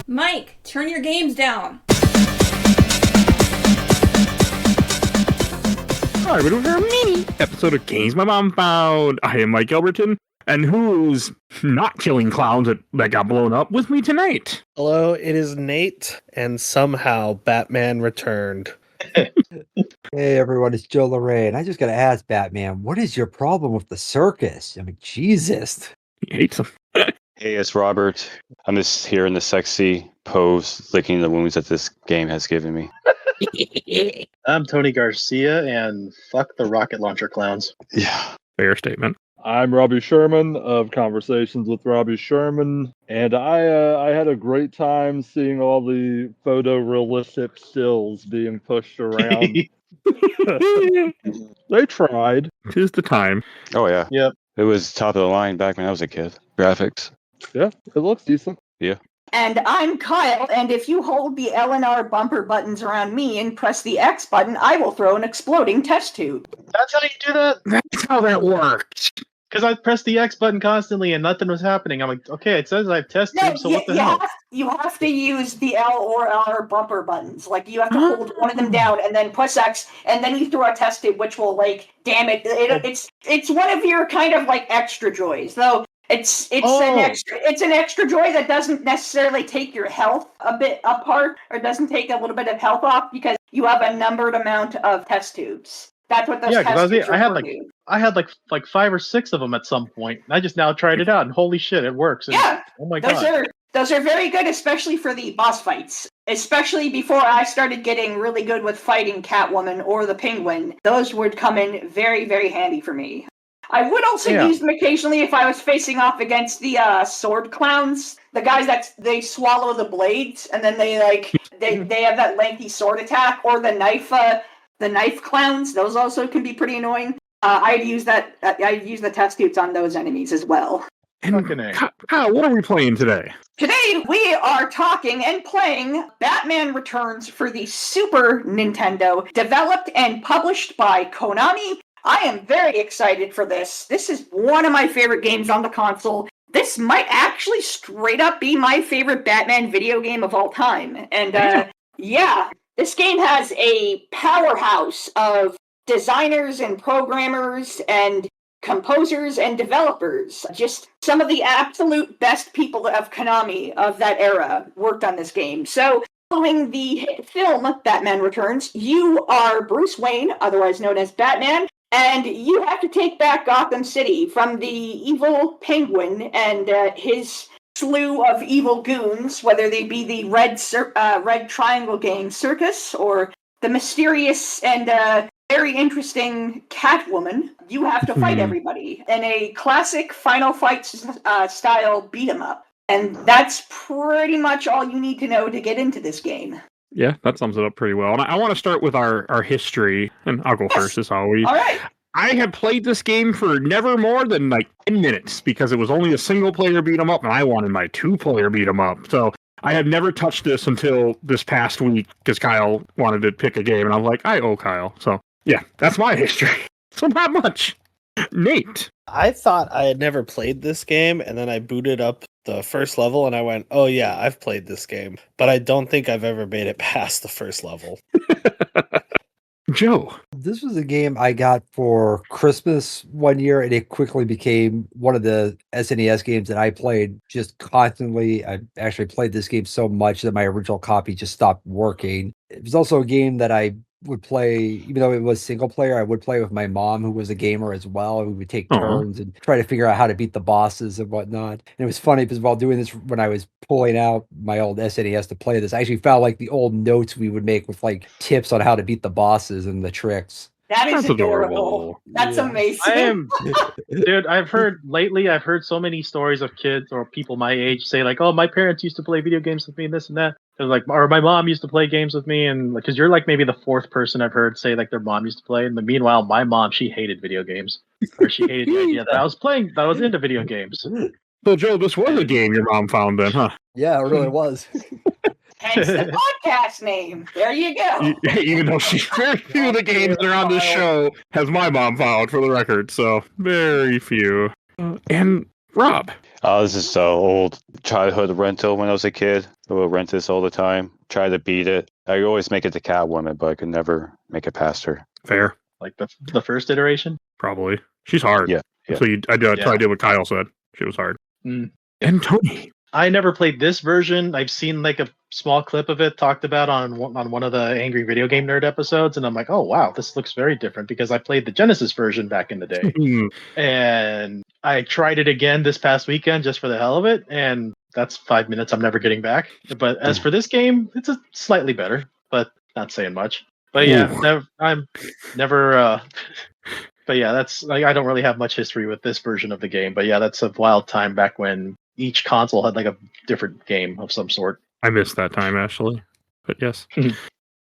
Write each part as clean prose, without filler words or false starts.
Mike, turn your games down. Hi, we're doing a mini episode of Games My Mom Found. I am Mike Albertin, and who's not killing clowns that got blown up with me tonight? Hello, it is Nate, and somehow Batman returned. Hey everyone, it's Joe Larrey, I just gotta ask Batman, what is your problem with the circus? I mean, Jesus. He hates them. Hey, it's Robert. I'm just here in the sexy pose, licking the wounds that this game has given me. I'm Tony Garcia, and fuck the rocket launcher clowns. Yeah. Fair statement. I'm Robbie Sherman of Conversations with Robbie Sherman, and I had a great time seeing all the photorealistic stills being pushed around. They tried. 'Tis the time. Oh, yeah. Yep. It was top of the line back when I was a kid. Graphics. Yeah, it looks decent. And I'm Kyle, and if you hold the L and R bumper buttons around me and press the X button, I will throw an exploding test tube. That's how you do that? That's how that works. Because I pressed the X button constantly and nothing was happening. I'm like, okay, it says I have test tube, so what the hell? You have to use the L or R bumper buttons. Like, you have to hold one of them down and then press X, and then you throw a test tube, which will, like, damn it. It's one of your kind of, like, extra joys, though. It's an extra joy that doesn't necessarily take your health a bit apart, or doesn't take a little bit of health off, because you have a numbered amount of test tubes. That's what those test tubes are. I had like 5 or 6 of them at some point. I just now tried it out, and holy shit, it works. And, yeah. Oh my god. Those are very good, especially for the boss fights. Especially before I started getting really good with fighting Catwoman or the Penguin. Those would come in very, very handy for me. I would also use them occasionally if I was facing off against the sword clowns. The guys that they swallow the blades, and then they have that lengthy sword attack, or the knife clowns. Those also can be pretty annoying. I'd use the test tubes on those enemies as well. And Kyle, what are we playing today? Today we are talking and playing Batman Returns for the Super Nintendo, developed and published by Konami. I am very excited for this. This is one of my favorite games on the console. This might actually straight up be my favorite Batman video game of all time. And this game has a powerhouse of designers and programmers and composers and developers. Just some of the absolute best people of Konami of that era worked on this game. So, following the hit film Batman Returns, you are Bruce Wayne, otherwise known as Batman, and you have to take back Gotham City from the evil Penguin and his slew of evil goons, whether they be the Red Triangle Gang Circus or the mysterious and very interesting Catwoman. You have to fight everybody in a classic Final Fight style beat-em-up. And that's pretty much all you need to know to get into this game. Yeah, that sums it up pretty well. And I want to start with our history, and I'll go first as always. All right. I had played this game for never more than like 10 minutes because it was only a single-player beat-em-up, and I wanted my two-player beat-em-up. So I had never touched this until this past week because Kyle wanted to pick a game, and I'm like, I owe Kyle. So yeah, that's my history. So not much. Nate. I thought I had never played this game, and then I booted up the first level, and I went, oh yeah, I've played this game. But I don't think I've ever made it past the first level. Joe. This was a game I got for Christmas one year, and it quickly became one of the SNES games that I played just constantly. I actually played this game so much that my original copy just stopped working. It was also a game that I would play, even though it was single player, I would play with my mom, who was a gamer as well, and we would take turns and try to figure out how to beat the bosses and whatnot. And it was funny because while doing this, when I was pulling out my old SNES to play this, I actually found like the old notes we would make with like tips on how to beat the bosses and the tricks. That's adorable. That's amazing. Dude, I've heard so many stories of kids or people my age say like, oh, my parents used to play video games with me and this and that. Like, or my mom used to play games with me, and like, because you're like maybe the 4th person I've heard say like their mom used to play. And meanwhile, my mom, she hated video games, or she hated the idea that I was into video games. So Joe, this was a game your mom found then, huh? Yeah, it really was. Hence the podcast name. There you go. Even though very few of the games that are on this show has my mom found, for the record, so very few. And Rob. This is old childhood rental when I was a kid. I would rent this all the time. Try to beat it. I always make it to Catwoman, but I could never make it past her. Fair. Like the first iteration? Probably. She's hard. Yeah. So I did what Kyle said. She was hard. Mm. And Tony. I never played this version. I've seen like a small clip of it talked about on one of the Angry Video Game Nerd episodes, and I'm like, oh wow, this looks very different because I played the Genesis version back in the day, and I tried it again this past weekend just for the hell of it, and that's 5 minutes I'm never getting back. But as for this game, it's a slightly better, but not saying much. But yeah, I'm never. But yeah, that's like I don't really have much history with this version of the game. But yeah, that's a wild time back when each console had like a different game of some sort. I missed that time, actually. But yes.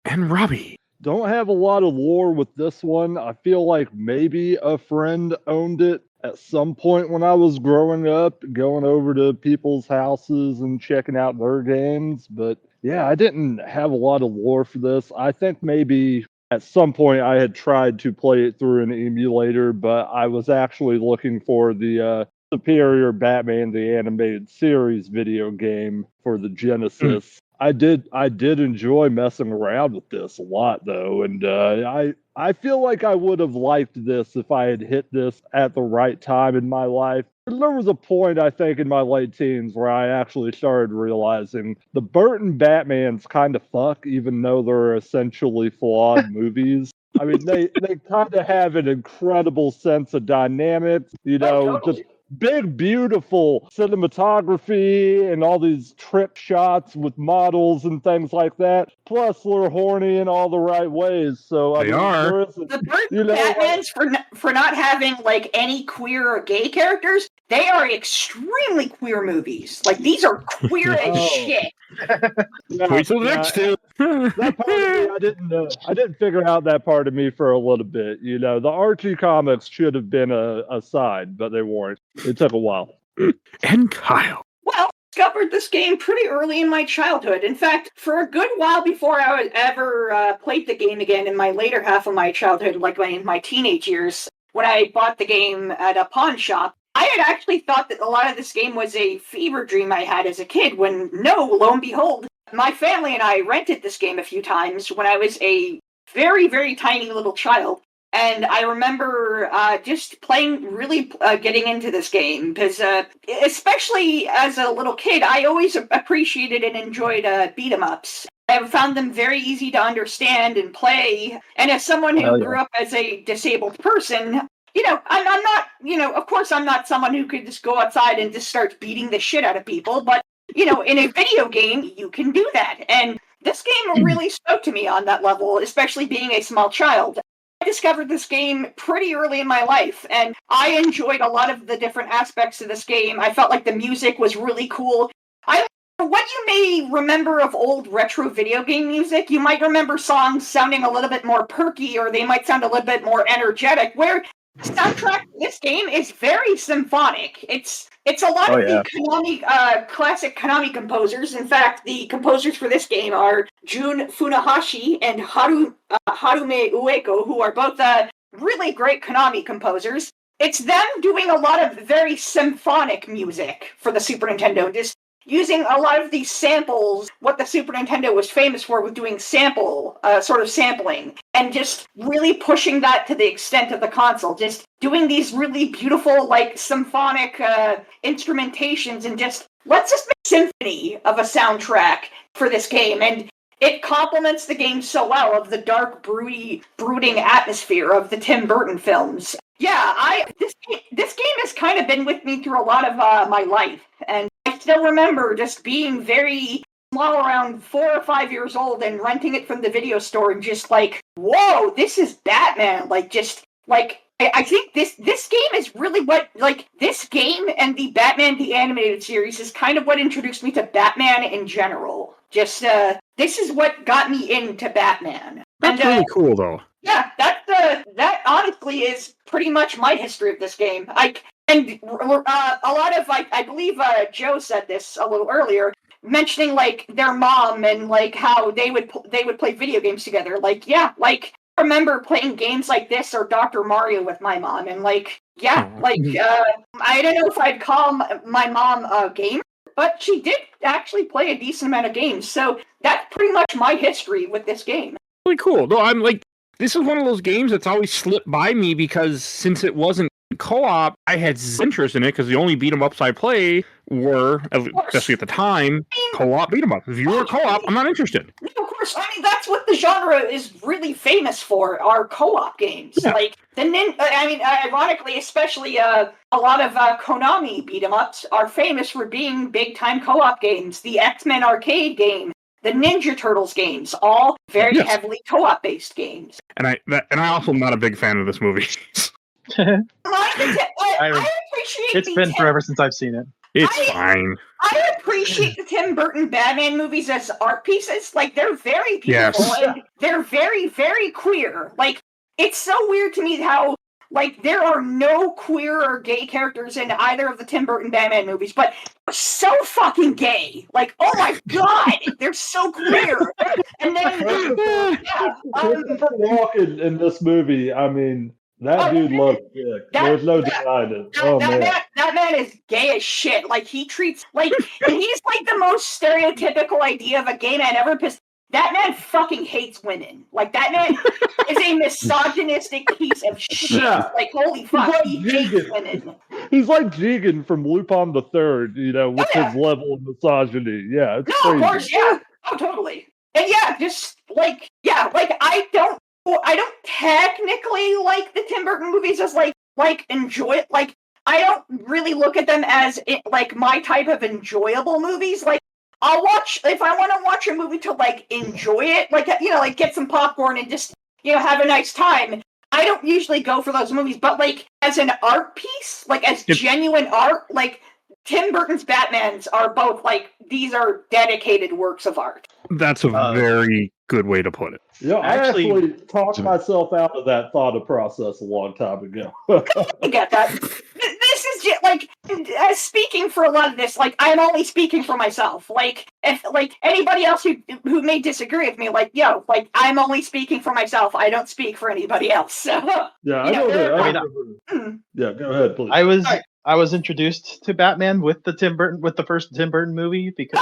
And Robbie. Don't have a lot of lore with this one. I feel like maybe a friend owned it at some point when I was growing up, going over to people's houses and checking out their games. But yeah, I didn't have a lot of lore for this. I think maybe at some point I had tried to play it through an emulator, but I was actually looking for the Superior Batman the Animated Series video game for the Genesis. I did enjoy messing around with this a lot though, and I feel like I would have liked this if I had hit this at the right time in my life. There was a point, I think, in my late teens where I actually started realizing the Burton Batmans kind of fuck, even though they're essentially flawed movies. I mean, they kind of have an incredible sense of dynamics, just big, beautiful cinematography and all these trip shots with models and things like that. Plus, they're horny in all the right ways. So they are. The Burton Batmans for not having like any queer or gay characters. They are extremely queer movies. Like these are queer as shit. Wait till the next two. That part of me, I didn't figure out that part of me for a little bit. The Archie comics should have been a side, but they weren't. It took a while. And Kyle. Well, I discovered this game pretty early in my childhood. In fact, for a good while before I ever played the game again in my later half of my childhood, like in my teenage years, when I bought the game at a pawn shop, I had actually thought that a lot of this game was a fever dream I had as a kid when, lo and behold, my family and I rented this game a few times when I was a very, very tiny little child. And I remember just playing, really getting into this game because, especially as a little kid, I always appreciated and enjoyed beat 'em ups. I found them very easy to understand and play. And as someone who grew up as a disabled person, I'm not, of course I'm not someone who could just go outside and just start beating the shit out of people. But, in a video game, you can do that. And this game really spoke to me on that level, especially being a small child. I discovered this game pretty early in my life, and I enjoyed a lot of the different aspects of this game. I felt like the music was really cool. What you may remember of old retro video game music, you might remember songs sounding a little bit more perky, or they might sound a little bit more energetic, where the soundtrack of this game is very symphonic. It's a lot of the Konami, classic Konami composers. In fact, the composers for this game are Jun Funahashi and Harume Ueko, who are both really great Konami composers. It's them doing a lot of very symphonic music for the Super Nintendo, just using a lot of these samples, what the Super Nintendo was famous for with doing sort of sampling, and just really pushing that to the extent of the console, just doing these really beautiful, like, symphonic instrumentations, and let's just make a symphony of a soundtrack for this game, and it complements the game so well of the dark, brooding atmosphere of the Tim Burton films. Yeah, this game has kind of been with me through a lot of my life, and I still remember just being very small, around 4 or 5 years old, and renting it from the video store, and just like, whoa, this is Batman! I think this game is really what, this game and the Batman the Animated Series is kind of what introduced me to Batman in general. This is what got me into Batman. That's really cool, though. Yeah, that honestly is pretty much my history of this game. A lot of, I believe Joe said this a little earlier, mentioning, their mom and, how they would play video games together. remember playing games like this or Dr. Mario with my mom, and like, yeah, like, I don't know if I'd call my mom a gamer, but she did actually play a decent amount of games, so that's pretty much my history with this game. Really cool. No, I'm like, this is one of those games that's always slipped by me because since it wasn't co-op, I had interest in it because the only beat 'em ups I play were, especially at the time, co-op beat 'em ups. If you were co-op, I'm not interested. No, of course. I mean, that's what the genre is really famous for, are co-op games. Yeah. Like, ironically, especially a lot of Konami beat 'em ups are famous for being big-time co-op games. The X-Men arcade game, the Ninja Turtles games, all very heavily co-op based games. And I also am not a big fan of this movie. I appreciate It's been forever since I've seen it. It's fine. I appreciate the Tim Burton Batman movies as art pieces. Like, they're very beautiful and they're very, very queer. Like, it's so weird to me how, like, there are no queer or gay characters in either of the Tim Burton Batman movies, but they're so fucking gay. Like, oh my god, they're so queer. And then, Christopher Walken in this movie, I mean, that dude loves dick. There's no denying it. That man is gay as shit. Like, he treats, like, he's like the most stereotypical idea of a gay man ever, because that man fucking hates women. Like, that man is a misogynistic piece of shit. Yeah. Like, holy fuck, like he Negan. hates women. He's like Jigen from Lupin the Third, with his level of misogyny. Yeah, it's crazy. Of course, yeah. Oh, totally. And yeah, just, like, I don't technically like the Tim Burton movies as, like, enjoy it. Like, I don't really look at them as, like, my type of enjoyable movies. Like, I'll watch, if I want to watch a movie to, like, enjoy it, like, like, get some popcorn and just, have a nice time. I don't usually go for those movies, but, like, as an art piece, like, as genuine art, like, Tim Burton's Batmans are both, like, these are dedicated works of art. That's a very good way to put it. Yeah, I actually talked myself out of that thought process a long time ago. I get that. This is just, like, speaking for a lot of this, like, I'm only speaking for myself. Like, if, like, anybody else who may disagree with me, like, like, I'm only speaking for myself. I don't speak for anybody else. So, yeah, I know that. Yeah, go ahead, please. I was introduced to Batman with the first Tim Burton movie because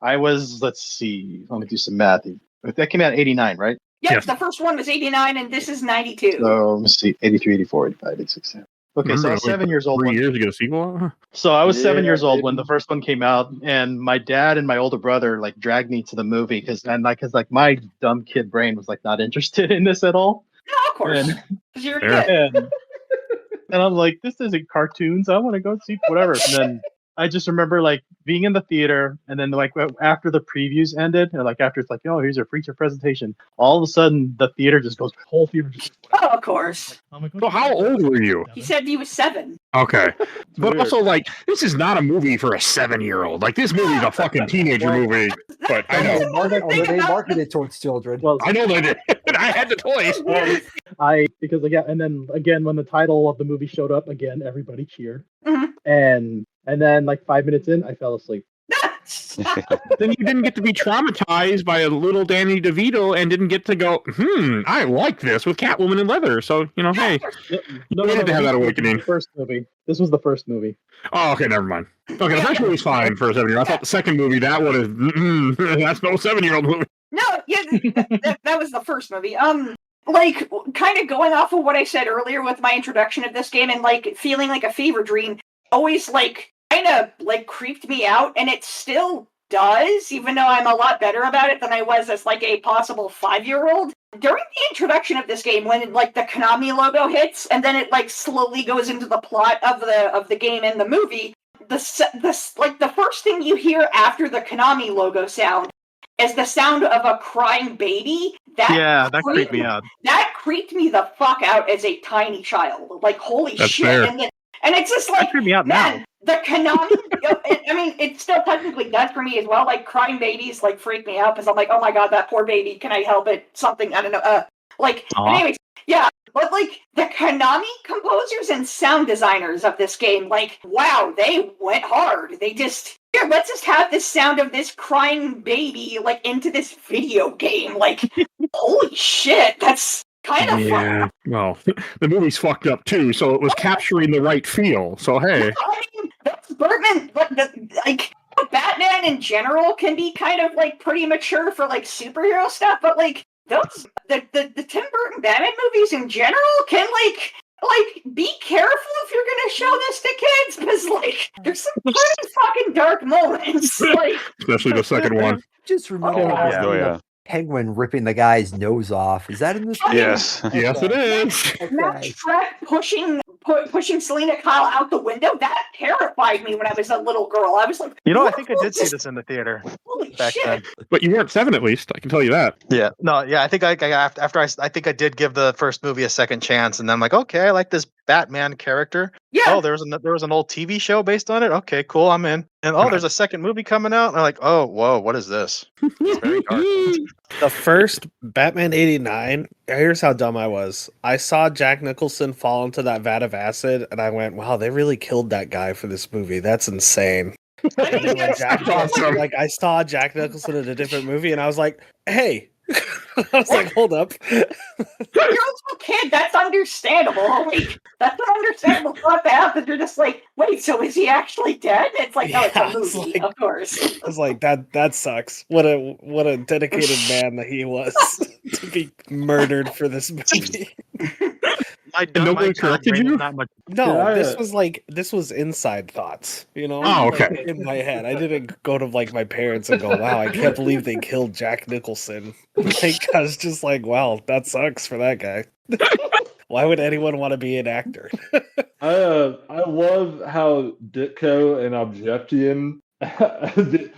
I was, let's see, let me do some math. That came out in 89, right? Yes, the first one was 89 and this is 92. So, let me see, 83, 84, 85, 86. Okay, so I was 7 years old. 3 years to get a sequel? So I was 7 years old when the first one came out, and my dad and my older brother, like, dragged me to the movie because my dumb kid brain was, like, not interested in this at all. No, of course. Because you're a kid. And I'm like, this isn't cartoons. I want to go see whatever. And then I just remember, like, being in the theater, and then, like, after the previews ended, and, like, after it's like, oh, here's your feature presentation, all of a sudden the theater just goes, whole theater just. Oh, of course. So how old were you? He said he was 7. Okay. But also, like, this is not a movie for a 7-year-old. Like, this movie's a fucking teenager movie. But I know. They marketed it towards children. Well, I know they did. I had the toys. Because and then again, when the title of the movie showed up, again, everybody cheered. Mm-hmm. And then, like, 5 minutes in, I fell asleep. Then you didn't get to be traumatized by a little Danny DeVito and didn't get to go, I like this with Catwoman in leather. So, hey, No, you had to have that awakening. This was the first movie. Oh, okay, never mind. Okay, the first movie was fine for a 7-year-old. I thought the second movie, that one is, that's no 7-year-old movie. No, that was the first movie. Like, kind of going off of what I said earlier with my introduction of this game and, like, feeling like a fever dream, always, like, kind of, like, creeped me out, and it still does, even though I'm a lot better about it than I was as, like, a possible 5-year-old. During the introduction of this game, when, like, the Konami logo hits, and then it, like, slowly goes into the plot of the game and the movie, the first thing you hear after the Konami logo sound is the sound of a crying baby. That creeped me out. That creeped me the fuck out as a tiny child. Like, holy That's shit. fair. And it's just like, That creeped me out man, now. the Konami, I mean, it still technically does for me as well. Like, crying babies, like, freak me out because I'm like, oh my god, that poor baby, can I help it? Something, I don't know. Anyways, yeah. But, like, the Konami composers and sound designers of this game, like, wow, they went hard. They just, here, let's just have the sound of this crying baby like into this video game. Like, holy shit, that's kind of fun. Well, the movie's fucked up too, so it was capturing the right feel. So hey, I mean, that's Birdman, like Batman in general can be kind of like pretty mature for like superhero stuff, but like those the Tim Burton Batman movies in general can like be careful if you're gonna show this to kids, because like there's some pretty fucking dark moments. Like, especially the second one. Just remember the penguin ripping the guy's nose off. Is that in this? Yes. Yes, it is. Matt Shrek pushing Selena Kyle out the window, that terrified me when I was a little girl. I was like, I think I did see this in the theater back then. But you weren't 7 at least, I can tell you that. Yeah. No, yeah, I think I think I did give the first movie a second chance, and then I'm like, okay, I like this Batman character. Yeah. Oh, there was an old TV show based on it. Okay, cool, I'm in. And there's a second movie coming out. And I'm like, oh, whoa, what is this? It's very dark. The first Batman 89, here's how dumb I was. I saw Jack Nicholson fall into that vat of acid, and I went, wow, they really killed that guy for this movie. That's insane. And then when I saw Jack Nicholson in a different movie, and I was like, hey. I was like, hold up. You're also a kid, that's understandable. Like, that's an understandable thought to have, that you're just like, wait, so is he actually dead? It's like, no, it's a movie, of course. I was like, that sucks. What a dedicated man that he was to be murdered for this movie. Nobody corrected you? No, this was inside thoughts, Oh, okay. Like, in my head. I didn't go to like my parents and go, wow, I can't believe they killed Jack Nicholson. Like, I was just like, wow, that sucks for that guy. Why would anyone want to be an actor? I love how Ditko and Objectian,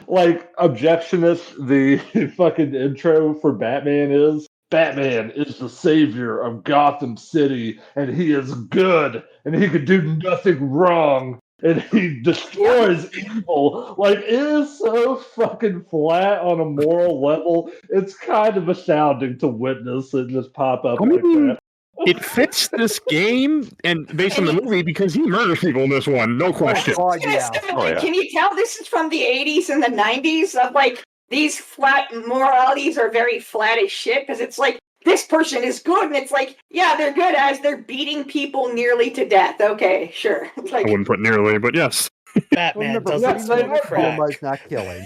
like Objectionist, the fucking intro for Batman is. Batman is the savior of Gotham City, and he is good, and he can do nothing wrong, and he destroys evil. Like, it is so fucking flat on a moral level. It's kind of astounding to witness it just pop up like that. It fits this game and based on the movie because he murders people in this one, no question. Oh, yeah. Can you tell this is from the 80s and the 90s of like, these flat moralities are very flat as shit, because it's like, this person is good, and it's like, yeah, they're good as they're beating people nearly to death. Okay, sure. It's like, I wouldn't put nearly, but yes. Batman doesn't smoke crack. Not killing.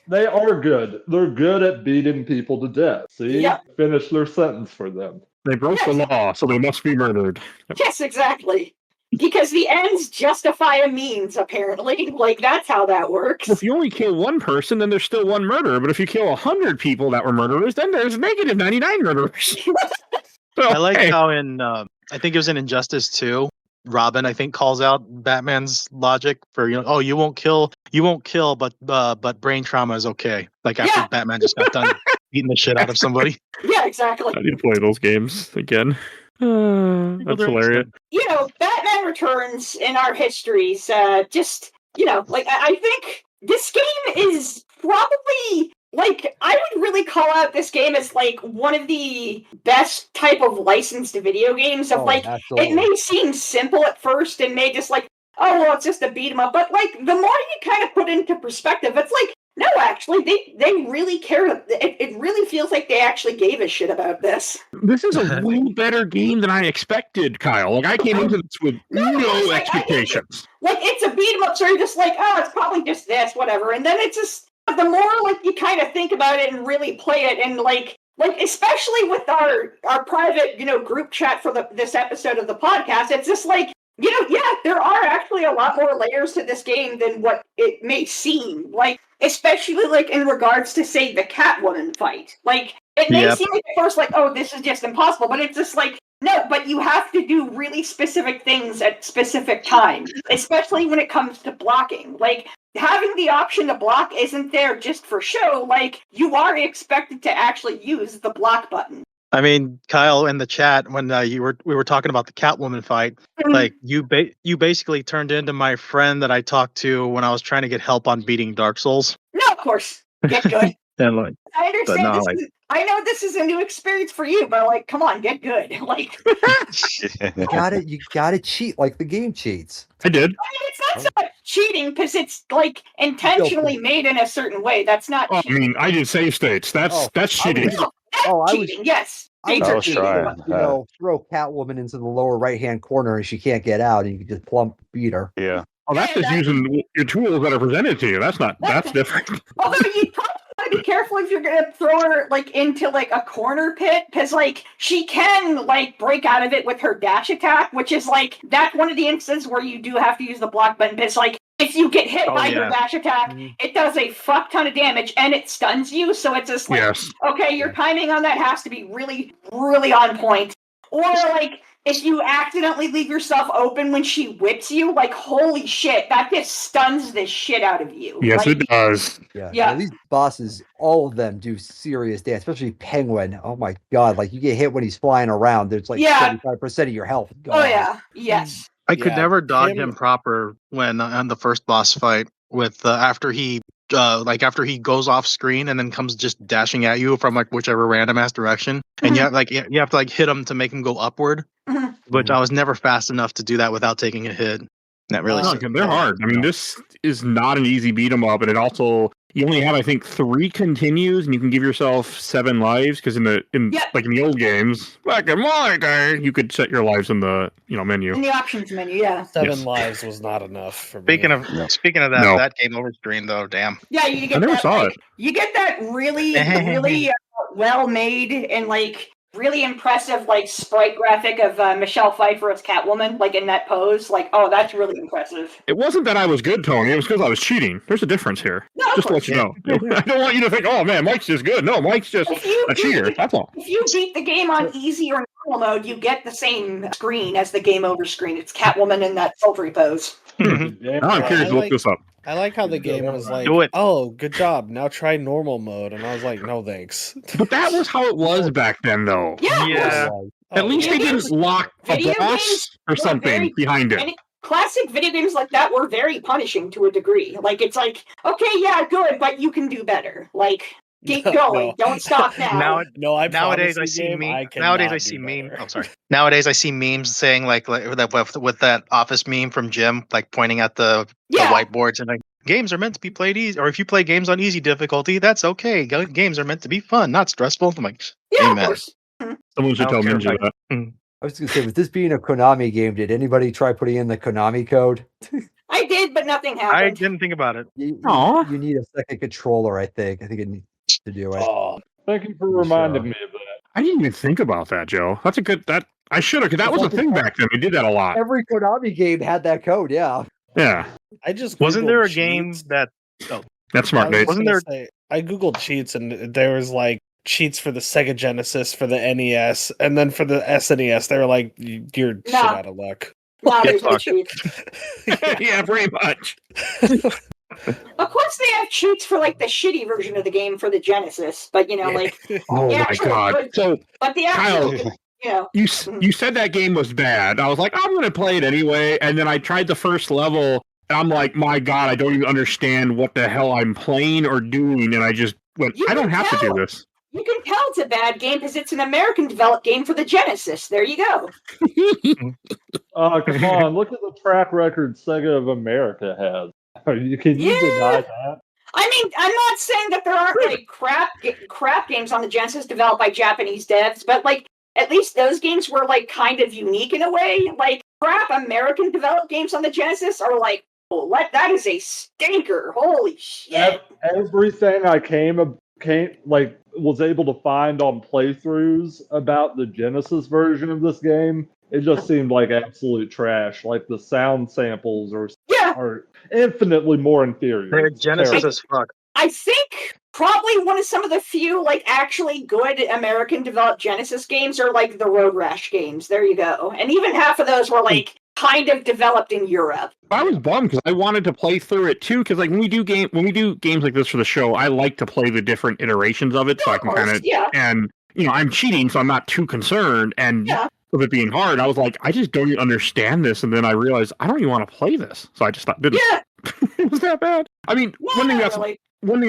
They are good. They're good at beating people to death. See? Yeah. Finish their sentence for them. They broke the law, so they must be murdered. yes, exactly. Because the ends justify a means, apparently. Like, that's how that works. Well, if you only kill one person, then there's still one murderer. But if you kill 100 people that were murderers, then there's negative 99 murderers. So, I like how in I think it was in Injustice 2, Robin, I think, calls out Batman's logic for, you won't kill, but brain trauma is okay. Like after Batman just got done beating the shit out of somebody. Yeah, exactly. I need to play those games again. That's hilarious. Batman Returns in our histories, just, I think this game is probably, like, I would really call out this game as, like, one of the best type of licensed video games of, absolutely. It may seem simple at first and may just, like, oh, well, it's just a beat 'em up, but, like, the more you kind of put into perspective, it's like, no, actually, they really care. It really feels like they actually gave a shit about this. This is a way better game than I expected, Kyle. Like, I came into this with no expectations. It's a beat 'em up, so you're just like, oh, it's probably just this, whatever. And then it's just, the more, like, you kind of think about it and really play it, and, like especially with our private, group chat for this episode of the podcast, it's just like, there are actually a lot more layers to this game than what it may seem. Like, especially, like, in regards to, say, the Catwoman fight. Like, it may seem like at first, like, oh, this is just impossible, but it's just like, no, but you have to do really specific things at specific times, especially when it comes to blocking. Like, having the option to block isn't there just for show. Like, you are expected to actually use the block button. I mean, Kyle, in the chat when we were talking about the Catwoman fight, like you basically turned into my friend that I talked to when I was trying to get help on beating Dark Souls. No, of course, get good. And like, I understand. I know this is a new experience for you, but like, come on, get good. Like, you gotta cheat like the game cheats. I did. I mean, it's not so much cheating because it's like intentionally made in a certain way. That's not Oh, I cheating. mean, I did save states. That's cheating. No, that's cheating. Yes. I States I are was cheating. trying. Throw Catwoman into the lower right-hand corner and she can't get out, and you can just plump beat her. Yeah. Oh, that's just using your tools that are presented to you. That's different. Although you probably want to be careful if you're gonna throw her like into like a corner pit, because like she can like break out of it with her dash attack, which is like that's one of the instances where you do have to use the block button. Because like if you get hit by your dash attack, it does a fuck ton of damage and it stuns you. So it's just like okay, your timing on that has to be really, really on point. Or like if you accidentally leave yourself open when she whips you, like holy shit, that just stuns the shit out of you. Yes, like, it does. Yeah. These bosses, all of them do serious damage, especially Penguin. Oh my god, like you get hit when he's flying around, there's like 75% of your health gone. Oh yeah, yes. I could never dodge him proper when on the first boss fight with after he goes off screen and then comes just dashing at you from like whichever random ass direction, and you have to like hit him to make him go upward. Which I was never fast enough to do that without taking a hit. That really they're hard. I mean, this is not an easy beat 'em up, and it also you only have I think 3 continues, and you can give yourself 7 lives because in the old games back in my day, you could set your lives in the menu. In the options menu, 7 lives was not enough for me. Speaking of that, that game over screen though, damn. Yeah, you get I never saw it. You get that really, really well made and like really impressive like sprite graphic of Michelle Pfeiffer as Catwoman, like in that pose. Like, oh, that's really impressive. It wasn't that I was good, Tony. It was because I was cheating. There's a difference here. No, just to let you know. I don't want you to think, oh man, Mike's just good. No, Mike's just a cheater. That's all. If you beat the game on easy or normal mode, you get the same screen as the game over screen. It's Catwoman in that sultry pose. Now I'm curious to look this up. I like how the game was like, oh, good job. Now try normal mode. And I was like, no, thanks. But that was how it was back then, though. Yeah. At least they didn't lock a boss or something behind it. Classic video games like that were very punishing to a degree. Like, it's like, okay, yeah, good, but you can do better. Like, keep going. Don't stop now. Nowadays I see memes. Nowadays I see memes saying like with that Office meme from Jim, like pointing at the whiteboards and like games are meant to be played easy, or if you play games on easy difficulty, that's okay. Games are meant to be fun, not stressful. I'm like, of course. Someone should tell Ninja that. I was going to say, with this being a Konami game, did anybody try putting in the Konami code? I did, but nothing happened. I didn't think about it. You need a second controller, I think. I think it needs to do it. Oh, thank you for reminding me of that. I didn't even think about that, Joe. That's a good. I should have, because that was a thing back then. We did that a lot. Every Konami game had that code, yeah. Yeah. I just wasn't there a cheats. game that? Oh, that's smart, Nate. Wasn't there? I googled cheats, and there was like cheats for the Sega Genesis, for the NES, and then for the SNES. They were like, "You're shit out of luck." No, there's no cheats. Yeah, pretty much. Of course, they have cheats for like the shitty version of the game for the Genesis, but like, oh my god! Good, so, but the actual, Kyle, you said that game was bad. I was like, I'm gonna play it anyway, and then I tried the first level, and I'm like, my god, I don't even understand what the hell I'm playing or doing, and I just went, I don't have to do this. You can tell it's a bad game because it's an American-developed game for the Genesis. There you go. Come on, look at the track record Sega of America has. Can you deny that? I mean, I'm not saying that there aren't like crap games on the Genesis developed by Japanese devs, but like at least those games were like kind of unique in a way. Like crap American developed games on the Genesis are like, oh, that is a stinker. Holy shit! Everything I was able to find on playthroughs about the Genesis version of this game, it just seemed like absolute trash. Like the sound samples are infinitely more inferior. They're Genesis as fuck. I think probably one of some of the few like actually good American developed Genesis games are like the Road Rash games. There you go. And even half of those were like kind of developed in Europe. I was bummed because I wanted to play through it too. Because like when we do games like this for the show, I like to play the different iterations of it, so I can kind of and I'm cheating, so I'm not too concerned. And with it being hard, I was like, I just don't even understand this. And then I realized I don't even want to play this, so I just didn't It was that bad. I mean, one thing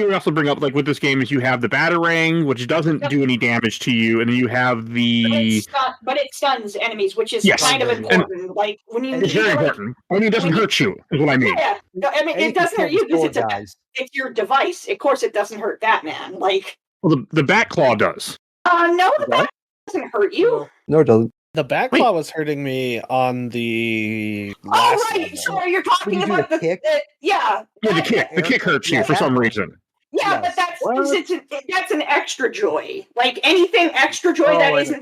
we also bring up, like with this game, is you have the Batarang, which doesn't do any damage to you, and then you have the. But it stuns enemies, which is Yes. kind of important. Like when you It's very important. I mean, it doesn't hurt you, is what I mean. Yeah, no, I mean And it doesn't hurt you because it's your device. Of course, it doesn't hurt Batman. Like, Well, the Bat Claw does. no, the bat doesn't hurt you. No, it doesn't. The back claw was hurting me on the Oh last right, level. so you're talking When you do about the kick? yeah. Yeah, the kick hurts you for some reason. Yeah, Yes. but that's an extra joy. Like anything extra joy that isn't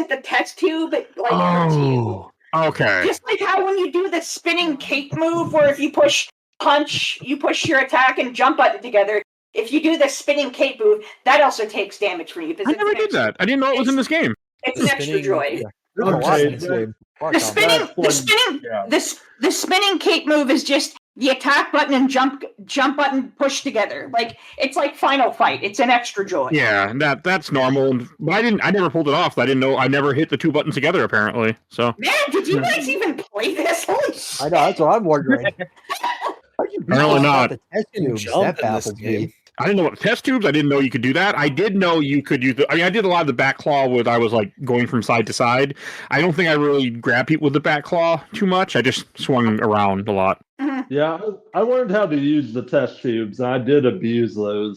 the test tube, it like hurts you. Okay. Just like how when you do the spinning cape move, where if you punch, you push your attack and jump button together. If you do the spinning cape move, that also takes damage from you. I never did that. I didn't know it was in this game. It's an extra joy. Yeah. There's a lot in this game. The spinning cape move is just the attack button and jump button pushed together. Like it's like Final Fight. It's an extra joy. Yeah, that's normal. But I never pulled it off. I didn't know. I never hit the two buttons together. Apparently, so. Man, did you guys even play this? Holy shit! I know, that's what I'm wondering. Apparently not. The test tubes, that baffles me. I didn't know what test tubes. I didn't know you could do that. I did know you could use I mean, I did a lot of the back claw with I was like going from side to side. I don't think I really grabbed people with the back claw too much. I just swung around a lot. Yeah, I learned how to use the test tubes, and I did abuse those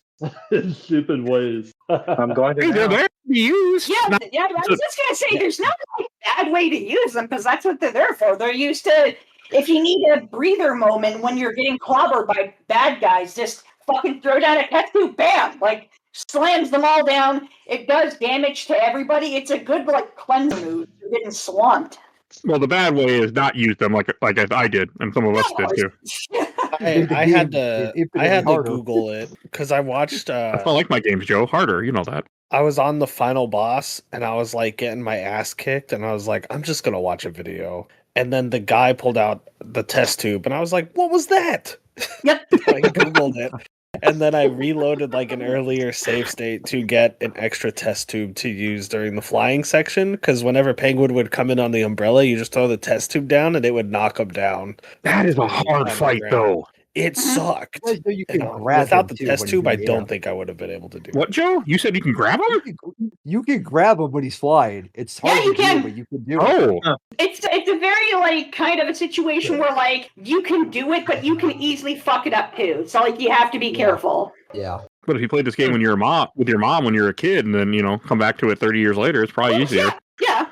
in stupid ways. I'm going to. Hey, they're there to be used. Yeah, I was just gonna say, there's no like, bad way to use them because that's what they're there for. They're used to if you need a breather moment when you're getting clobbered by bad guys, just fucking throw down a test tube, bam, like slams them all down. It does damage to everybody. It's a good like cleanse move. You're getting swamped. Well, the bad way is not use them like I did, and some of us did too. I had to Google it because I watched. I like my games, Joe. Harder, you know that. I was on the final boss and I was like getting my ass kicked, and I was like, I'm just gonna watch a video. And then the guy pulled out the test tube, and I was like, what was that? Yep. I Googled it. And then I reloaded like an earlier save state to get an extra test tube to use during the flying section. Because whenever Penguin would come in on the umbrella, you just throw the test tube down and it would knock him down. That is a hard fight, though. It sucked. You can And, grab without the him, too, test when tube, you- I don't think I would have been able to do What, Joe? You said you can grab him? You can grab him when he's flying. It's hard you to can. do, but you can do it. Oh, It's a very like kind of a situation where like you can do it, but you can easily fuck it up too. So like you have to be careful. Yeah. but if you played this game when you were with your mom when you were a kid, and then come back to it 30 years later, it's probably easier. Yeah.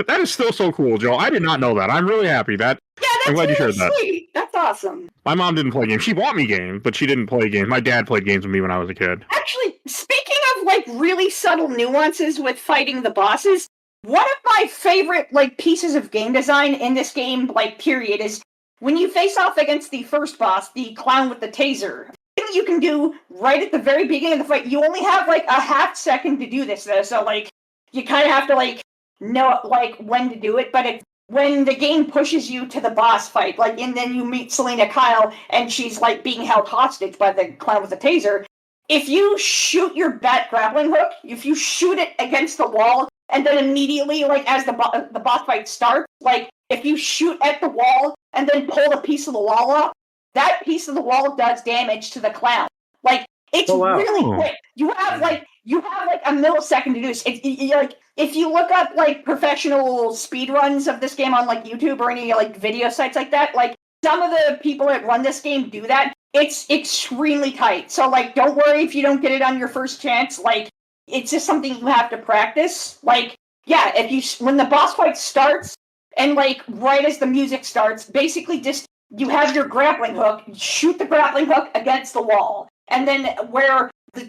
That is still so cool, Joe. I did not know that. I'm really happy that. That's I'm glad you really shared that. sweet. That's awesome. My mom didn't play games. She bought me games, but she didn't play games. My dad played games with me when I was a kid. Actually, speaking of like really subtle nuances with fighting the bosses, one of my favorite like pieces of game design in this game, like period, is when you face off against the first boss, the clown with the taser. Thing you can do right at the very beginning of the fight. You only have like a half second to do this though, so like you kind of have to like know like when to do it. But it's when the game pushes you to the boss fight, like and then you meet Selena Kyle and she's like being held hostage by the clown with the taser. If you shoot your bat grappling hook, if you shoot it against the wall, and then immediately, like as the boss fight starts, like if you shoot at the wall and then pull a piece of the wall off, that piece of the wall does damage to the clown. Like it's really quick. You have like a millisecond to do this. Like if you look up like professional speedruns of this game on like YouTube or any like video sites like that, like some of the people that run this game do that. It's extremely tight. So like don't worry if you don't get it on your first chance. Like it's just something you have to practice. Like yeah, when the boss fight starts and like right as the music starts, basically just you have your grappling hook, shoot the grappling hook against the wall, and then where the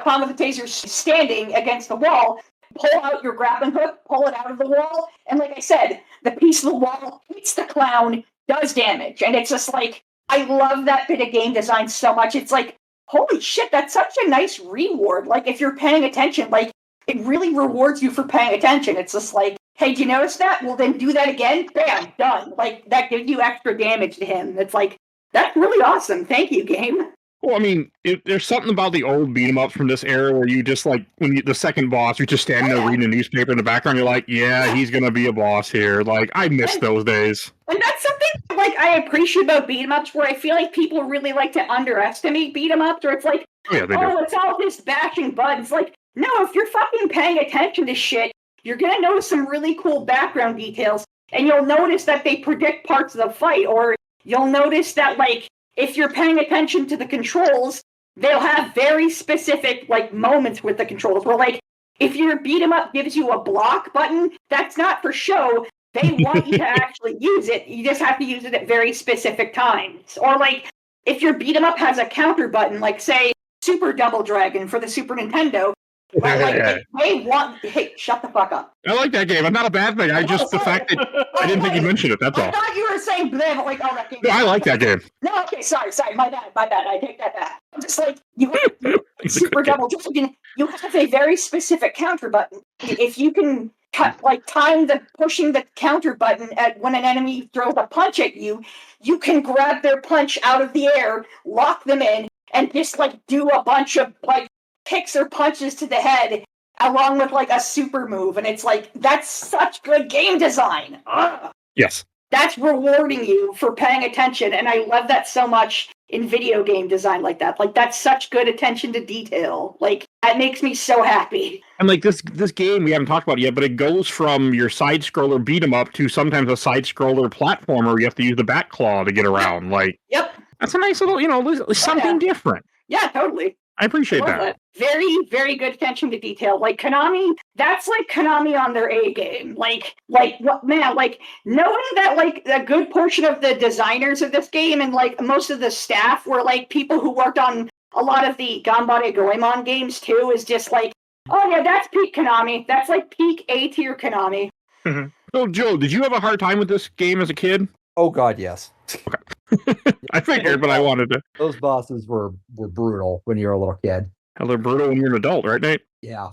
clown with the taser is standing against the wall, pull out your grappling hook, pull it out of the wall, and like I said, the piece of the wall hits the clown, does damage, and it's just like, I love that bit of game design so much. It's like, holy shit, that's such a nice reward. Like, if you're paying attention, like, it really rewards you for paying attention. It's just like, hey, do you notice that? Well, then do that again. Bam, done. Like, that gives you extra damage to him. It's like, that's really awesome. Thank you, game. Well, I mean, there's something about the old beat 'em ups from this era where you just like the second boss, you're just standing there reading a newspaper in the background. You're like, yeah, he's gonna be a boss here. Like, I miss those days. And that's something like I appreciate about beat 'em ups, where I feel like people really like to underestimate beat 'em ups, where it's like, Oh yeah, they do. it's all this bashing buttons. Like, no, if you're fucking paying attention to shit, you're gonna notice some really cool background details, and you'll notice that they predict parts of the fight, or you'll notice that, like, if you're paying attention to the controls, they'll have very specific, like, moments with the controls, where, like, if your beat 'em up gives you a block button, that's not for show. They want you to actually use it. You just have to use it at very specific times. Or, like, if your beat 'em up has a counter button, like, say, Super Double Dragon for the Super Nintendo, like, they want... Hey, shut the fuck up. I like that game. It's not a bad thing. I just the fact that I didn't think you mentioned it. That's all. I thought you were saying bleh, like, oh, that game. No, I like that game. No, okay, sorry, my bad. I take that back. I'm just like, you have Super Double Dragon, you have a very specific counter button. If you can time the pushing the counter button at when an enemy throws a punch at you, you can grab their punch out of the air, lock them in, and just like do a bunch of like kicks or punches to the head along with like a super move. And it's like, that's such good game design. Ugh. Yes. That's rewarding you for paying attention, and I love that so much in video game design like that. Like, that's such good attention to detail. Like, that makes me so happy. And like this game we haven't talked about it yet, but it goes from your side scroller beat 'em up to sometimes a side scroller platformer where you have to use the back claw to get around. Like, Yep. That's a nice little, something different. Yeah, totally. I appreciate that. Very, very good attention to detail. Like Konami, that's like Konami on their A game. Like what, man, like knowing that like a good portion of the designers of this game and like most of the staff were like people who worked on a lot of the Ganbare Goemon games too, is just like, oh yeah, that's peak Konami. That's like peak A tier Konami. Mm-hmm. So Joe, did you have a hard time with this game as a kid? Oh God, yes. Okay. I figured, but I wanted to. Those bosses were brutal when you were a little kid. Hell, they're brutal when you're an adult, right, Nate? Yeah.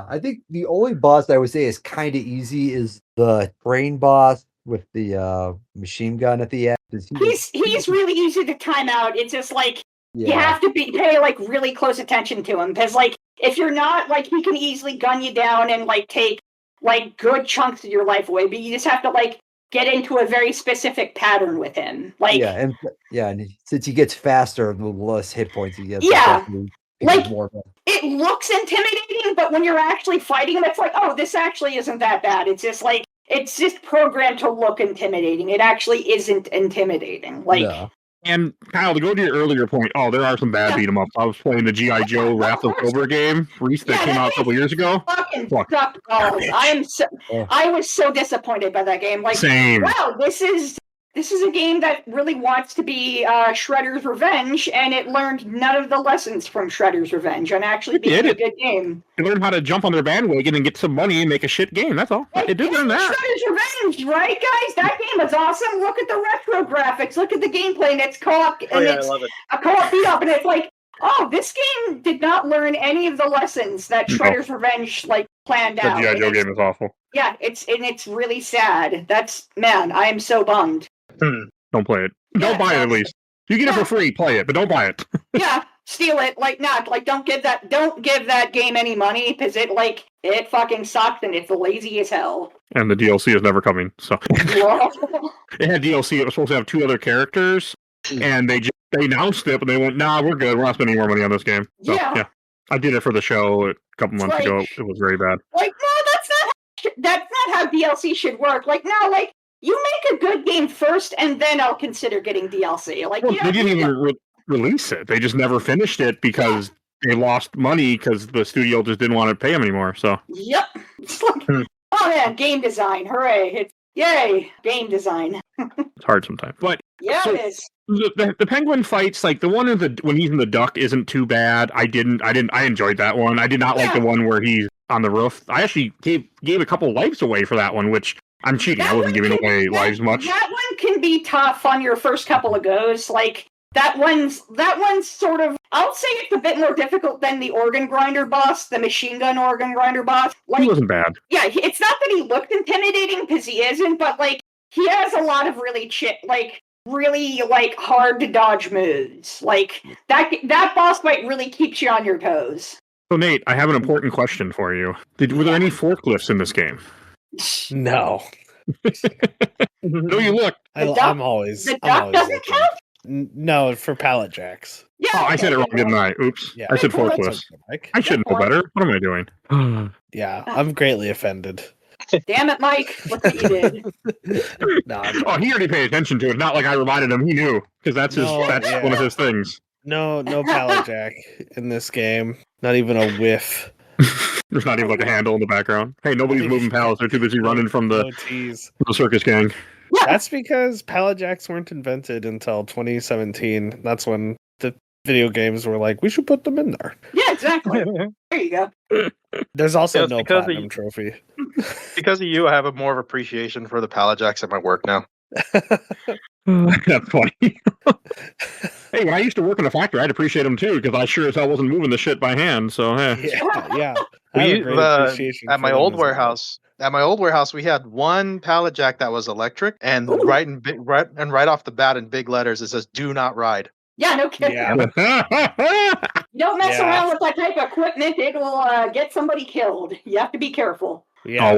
I think the only boss I would say is kind of easy is the train boss with the machine gun at the end. He's really easy to time out. It's just like you have to pay like really close attention to him, because like if you're not, like, he can easily gun you down and like take like good chunks of your life away, but you just have to like get into a very specific pattern with him. Like and since he gets faster, the less hit points he gets. Like it looks intimidating, but when you're actually fighting him, it's like, oh, this actually isn't that bad. It's just programmed to look intimidating. It actually isn't intimidating. Like And Kyle, to go to your earlier point, there are some bad beat 'em ups. I was playing the G.I. Joe Wrath of Cobra game that came out a couple years ago. Fucking sucked balls. I was so disappointed by that game. Like, same. Wow, this is a game that really wants to be Shredder's Revenge, and it learned none of the lessons from Shredder's Revenge, and actually being a good game. It learned how to jump on their bandwagon and get some money and make a shit game. That's all. It did learn that. Shredder's Revenge, right, guys? That game is awesome. Look at the retro graphics. Look at the gameplay, and it's co-op. And it's I love it. A co-op beat-up, and it's like, oh, this game did not learn any of the lessons that Shredder's Revenge like planned out. The G.I. Joe game is awful. Yeah, it's really sad. I am so bummed. Don't play it. Don't buy it, at least. You get it for free, play it, but don't buy it. Yeah, steal it. Don't give that game any money, because it fucking sucks and it's lazy as hell. And the DLC is never coming. So it had DLC. It was supposed to have 2 other characters, and they announced it, but they went, "Nah, we're good. We're not spending more money on this game." So, yeah. I did it for the show a couple months ago. It was very bad. That's not how DLC should work. You make a good game first, and then I'll consider getting DLC. They didn't even release it. They just never finished it because they lost money because the studio just didn't want to pay them anymore. So. Yep. It's like, oh man, game design! Hooray! Yay, game design. It's hard sometimes, but it is. The penguin fights, like the one when he's in the duck, isn't too bad. I enjoyed that one. I did not like the one where he's on the roof. I actually gave a couple lives away for that one, which. I'm cheating. I wasn't giving away lives much. That one can be tough on your first couple of goes. Like that one's sort of. I'll say it's a bit more difficult than the organ grinder boss, the machine gun organ grinder boss. He wasn't bad. Yeah, it's not that he looked intimidating, because he isn't, but he has a lot of really really like hard to dodge moves. Like that boss fight really keeps you on your toes. So Nate, I have an important question for you. Were there any forklifts in this game? No. No, you look. I'm always. The I'm duck always doesn't looking. count? No, for pallet jacks. Yeah. Oh, I said it wrong, didn't I? Oops. Yeah. I said That's forklifts. okay, Mike. I should know better. What am I doing? Yeah, I'm greatly offended. Damn it, Mike. Look what you did. Oh, he already paid attention to it. Not like I reminded him. He knew. Because that's one of his things. No pallet jack in this game. Not even a whiff. There's not even like a handle in the background. Hey, nobody's moving pallets. They're too busy running from the circus gang. That's because pallet jacks weren't invented until 2017. That's when the video games were like, we should put them in there. Yeah, exactly. There you go. There's also It's no because platinum trophy. Because of you, I have a more of appreciation for the pallet jacks at my work now. That's funny. Hey, when I used to work in a factory, I'd appreciate them too, because I sure as hell wasn't moving the shit by hand. So, hey. Yeah. I have a great appreciation at for my them old as well. warehouse. At my old warehouse, we had one pallet jack that was electric, and right off the bat in big letters, it says "Do not ride." Yeah, no kidding. Yeah. You don't mess Yeah. around with that type of equipment; it will get somebody killed. You have to be careful. Yeah,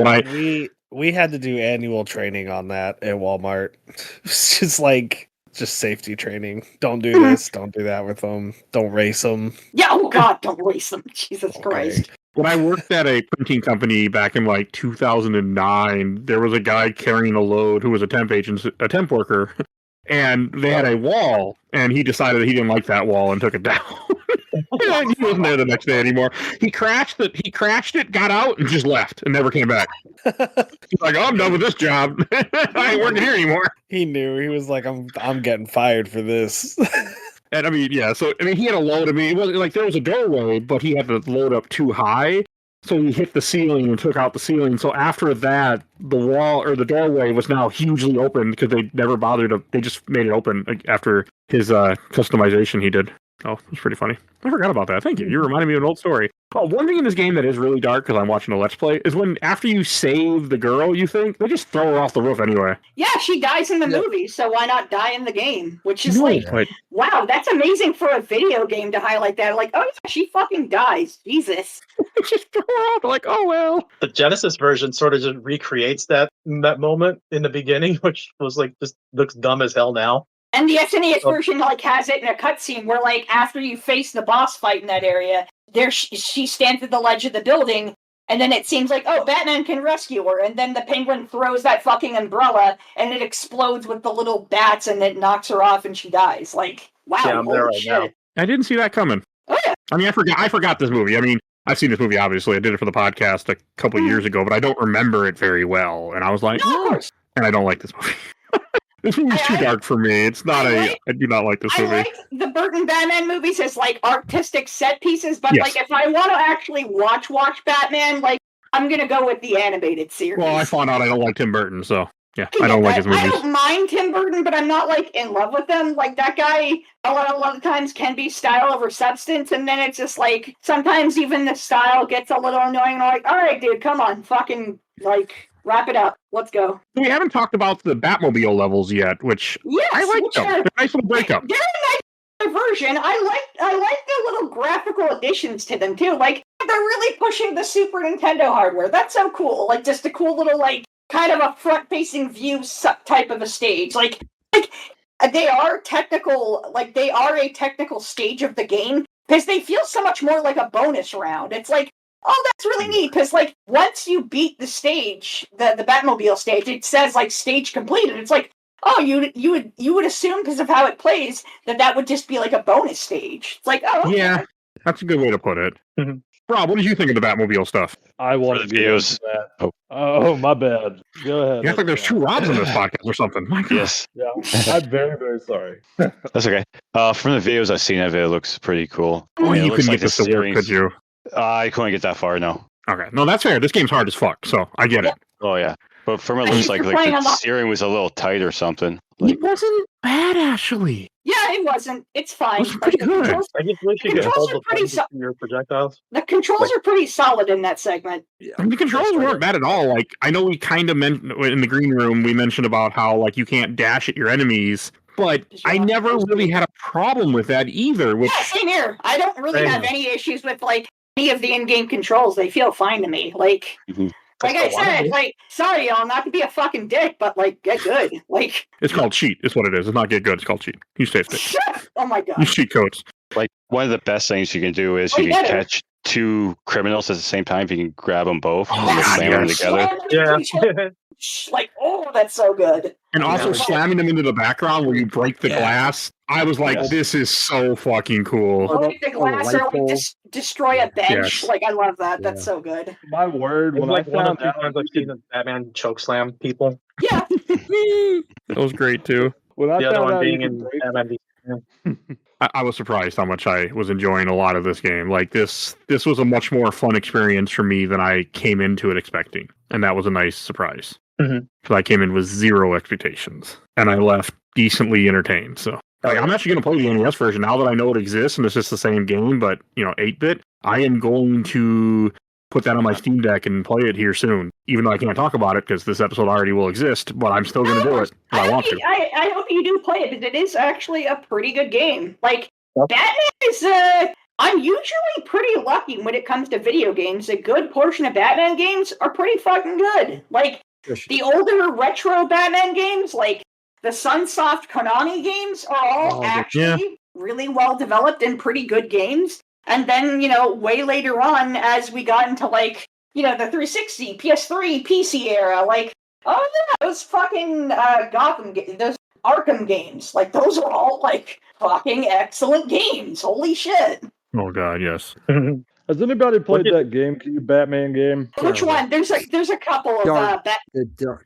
we had to do annual training on that at Walmart. It's just safety training. Don't do this. Don't do that with them. Don't race them. Yeah. Oh God, don't waste them. Jesus Christ. When I worked at a printing company back in like 2009, there was a guy carrying a load who was a temp worker, and they had a wall, and he decided that he didn't like that wall and took it down. And he wasn't there the next day anymore. He crashed it, got out, and just left, and never came back. He's like, "Oh, I'm done with this job. I ain't working here anymore." He knew. He was like, I'm getting fired for this. And I mean, yeah. So I mean, he had a load. I mean, it wasn't like there was a doorway, but he had to load up too high. So he hit the ceiling and took out the ceiling. So after that, the wall or the doorway was now hugely open because they never bothered to. They just made it open after his customization he did. Oh, it was pretty funny. I forgot about that. Thank you. You reminded me of an old story. Oh, one thing in this game that is really dark because I'm watching a Let's Play is when after you save the girl, you think they just throw her off the roof anyway. Yeah, she dies in the movie, so why not die in the game? Which is But wow, that's amazing for a video game to highlight that. Like, oh yeah, she fucking dies. Jesus. just throw her off. Like, oh well. The Genesis version sort of just recreates that moment in the beginning, which was like just looks dumb as hell now. And the SNES version like has it in a cutscene where like after you face the boss fight in that area, there she stands at the ledge of the building, and then it seems like, oh, Batman can rescue her, and then the Penguin throws that fucking umbrella, and it explodes with the little bats, and it knocks her off, and she dies. Like, wow, Yeah, I'm there holy right shit. now. I didn't see that coming. Oh yeah. I mean, I forgot this movie. I mean, I've seen this movie, obviously. I did it for the podcast a couple of years ago, but I don't remember it very well. And I was like, No, of course. and I don't like this movie. This movie's too dark for me. It's not I do not like this I movie. like the Burton Batman movies as like artistic set pieces, but Yes. like if I want to actually watch Batman, like I'm gonna go with the animated series. Well, I found out I don't like Tim Burton, so yeah, I don't like his I movies. don't mind Tim Burton, but I'm not like in love with him. Like that guy, a lot of times can be style over substance, and then it's just like sometimes even the style gets a little annoying. And I'm like, all right, dude, come on, fucking like wrap it up. Let's go. We haven't talked about the Batmobile levels yet, which Yes, I like which them. are- They're a nice little breakup. They're a nice version. I like the little graphical additions to them too. Like they're really pushing the Super Nintendo hardware. That's so cool. Like just a cool little like kind of a front-facing view type of a stage. Like they are technical. Like they are a technical stage of the game because they feel so much more like a bonus round. It's like, oh, that's really neat because like once you beat the stage, the Batmobile stage, it says like stage completed. It's like, oh, you would assume because of how it plays that would just be like a bonus stage. It's like, oh, okay. Yeah, that's a good way to put it. Mhm. Rob, what did you think of the Batmobile stuff? I want For to the get views. into that. Oh. Oh, my bad. Go ahead. You act like there's two Robs in this podcast or something. My God. Yes, Yeah, I'm very, very sorry. that's okay. From the videos I've seen of it, it looks pretty cool. Oh, It you looks couldn't like get this to work, could you? I couldn't get that far, no. Okay, no, that's fair. This game's hard as fuck, so I get it. Oh yeah, but from it I looks used like to play the a lot- steering was a little tight or something. It wasn't bad, actually. Yeah, it wasn't. It's fine. It was pretty the good. controls, I just wish you could controls hold are the pretty buttons to your projectiles. the controls are pretty solid in that segment. I mean, the controls weren't bad at all. Like, I know we kind of in the green room, we mentioned about how, like, you can't dash at your enemies but I never really had a problem with that either. Which, Yeah, same here. I don't really have any issues with like any of the in-game controls. They feel fine to me. Like, like I said, like, sorry, y'all, not to be a fucking dick, but like, get good. Like, it's called cheat, is what it is. It's not get good, it's called cheat. Use safe stick. Oh my god. Use cheat codes. Like, one of the best things you can do is you can catch two criminals at the same time. If you can grab them both and slam them together. Yeah. Like, oh, that's so good. And also slamming them into the background where you break the glass. I was like, this is so fucking cool. Break the glass or like destroy a bench. Yes. Like, I love that. That's so good. My word, when I like one of found the times I've seen the Batman chokeslam people. Yeah. That was great too. when I The other found one out being you in could break Batman. I was surprised how much I was enjoying a lot of this game. Like this was a much more fun experience for me than I came into it expecting. And that was a nice surprise. So I came in with zero expectations and I left decently entertained. So like, I'm actually going to play the NES version now that I know it exists and it's just the same game, but 8-bit. I am going to put that on my Steam Deck and play it here soon, even though I can't talk about it because this episode already will exist, but I'm still going to do it if I want to. I hope you do play it because it is actually a pretty good game. Like, Batman is, I'm usually pretty lucky when it comes to video games. A good portion of Batman games are pretty fucking good. Like, the older retro Batman games, like the Sunsoft Konami games, are all actually really well developed and pretty good games. And then, way later on, as we got into like, the 360, PS3, PC era, like, oh yeah, those fucking Gotham, those Arkham games, like those are all like fucking excellent games. Holy shit! Oh god, yes. Has anybody played that GameCube Batman game? Which one? There's a couple of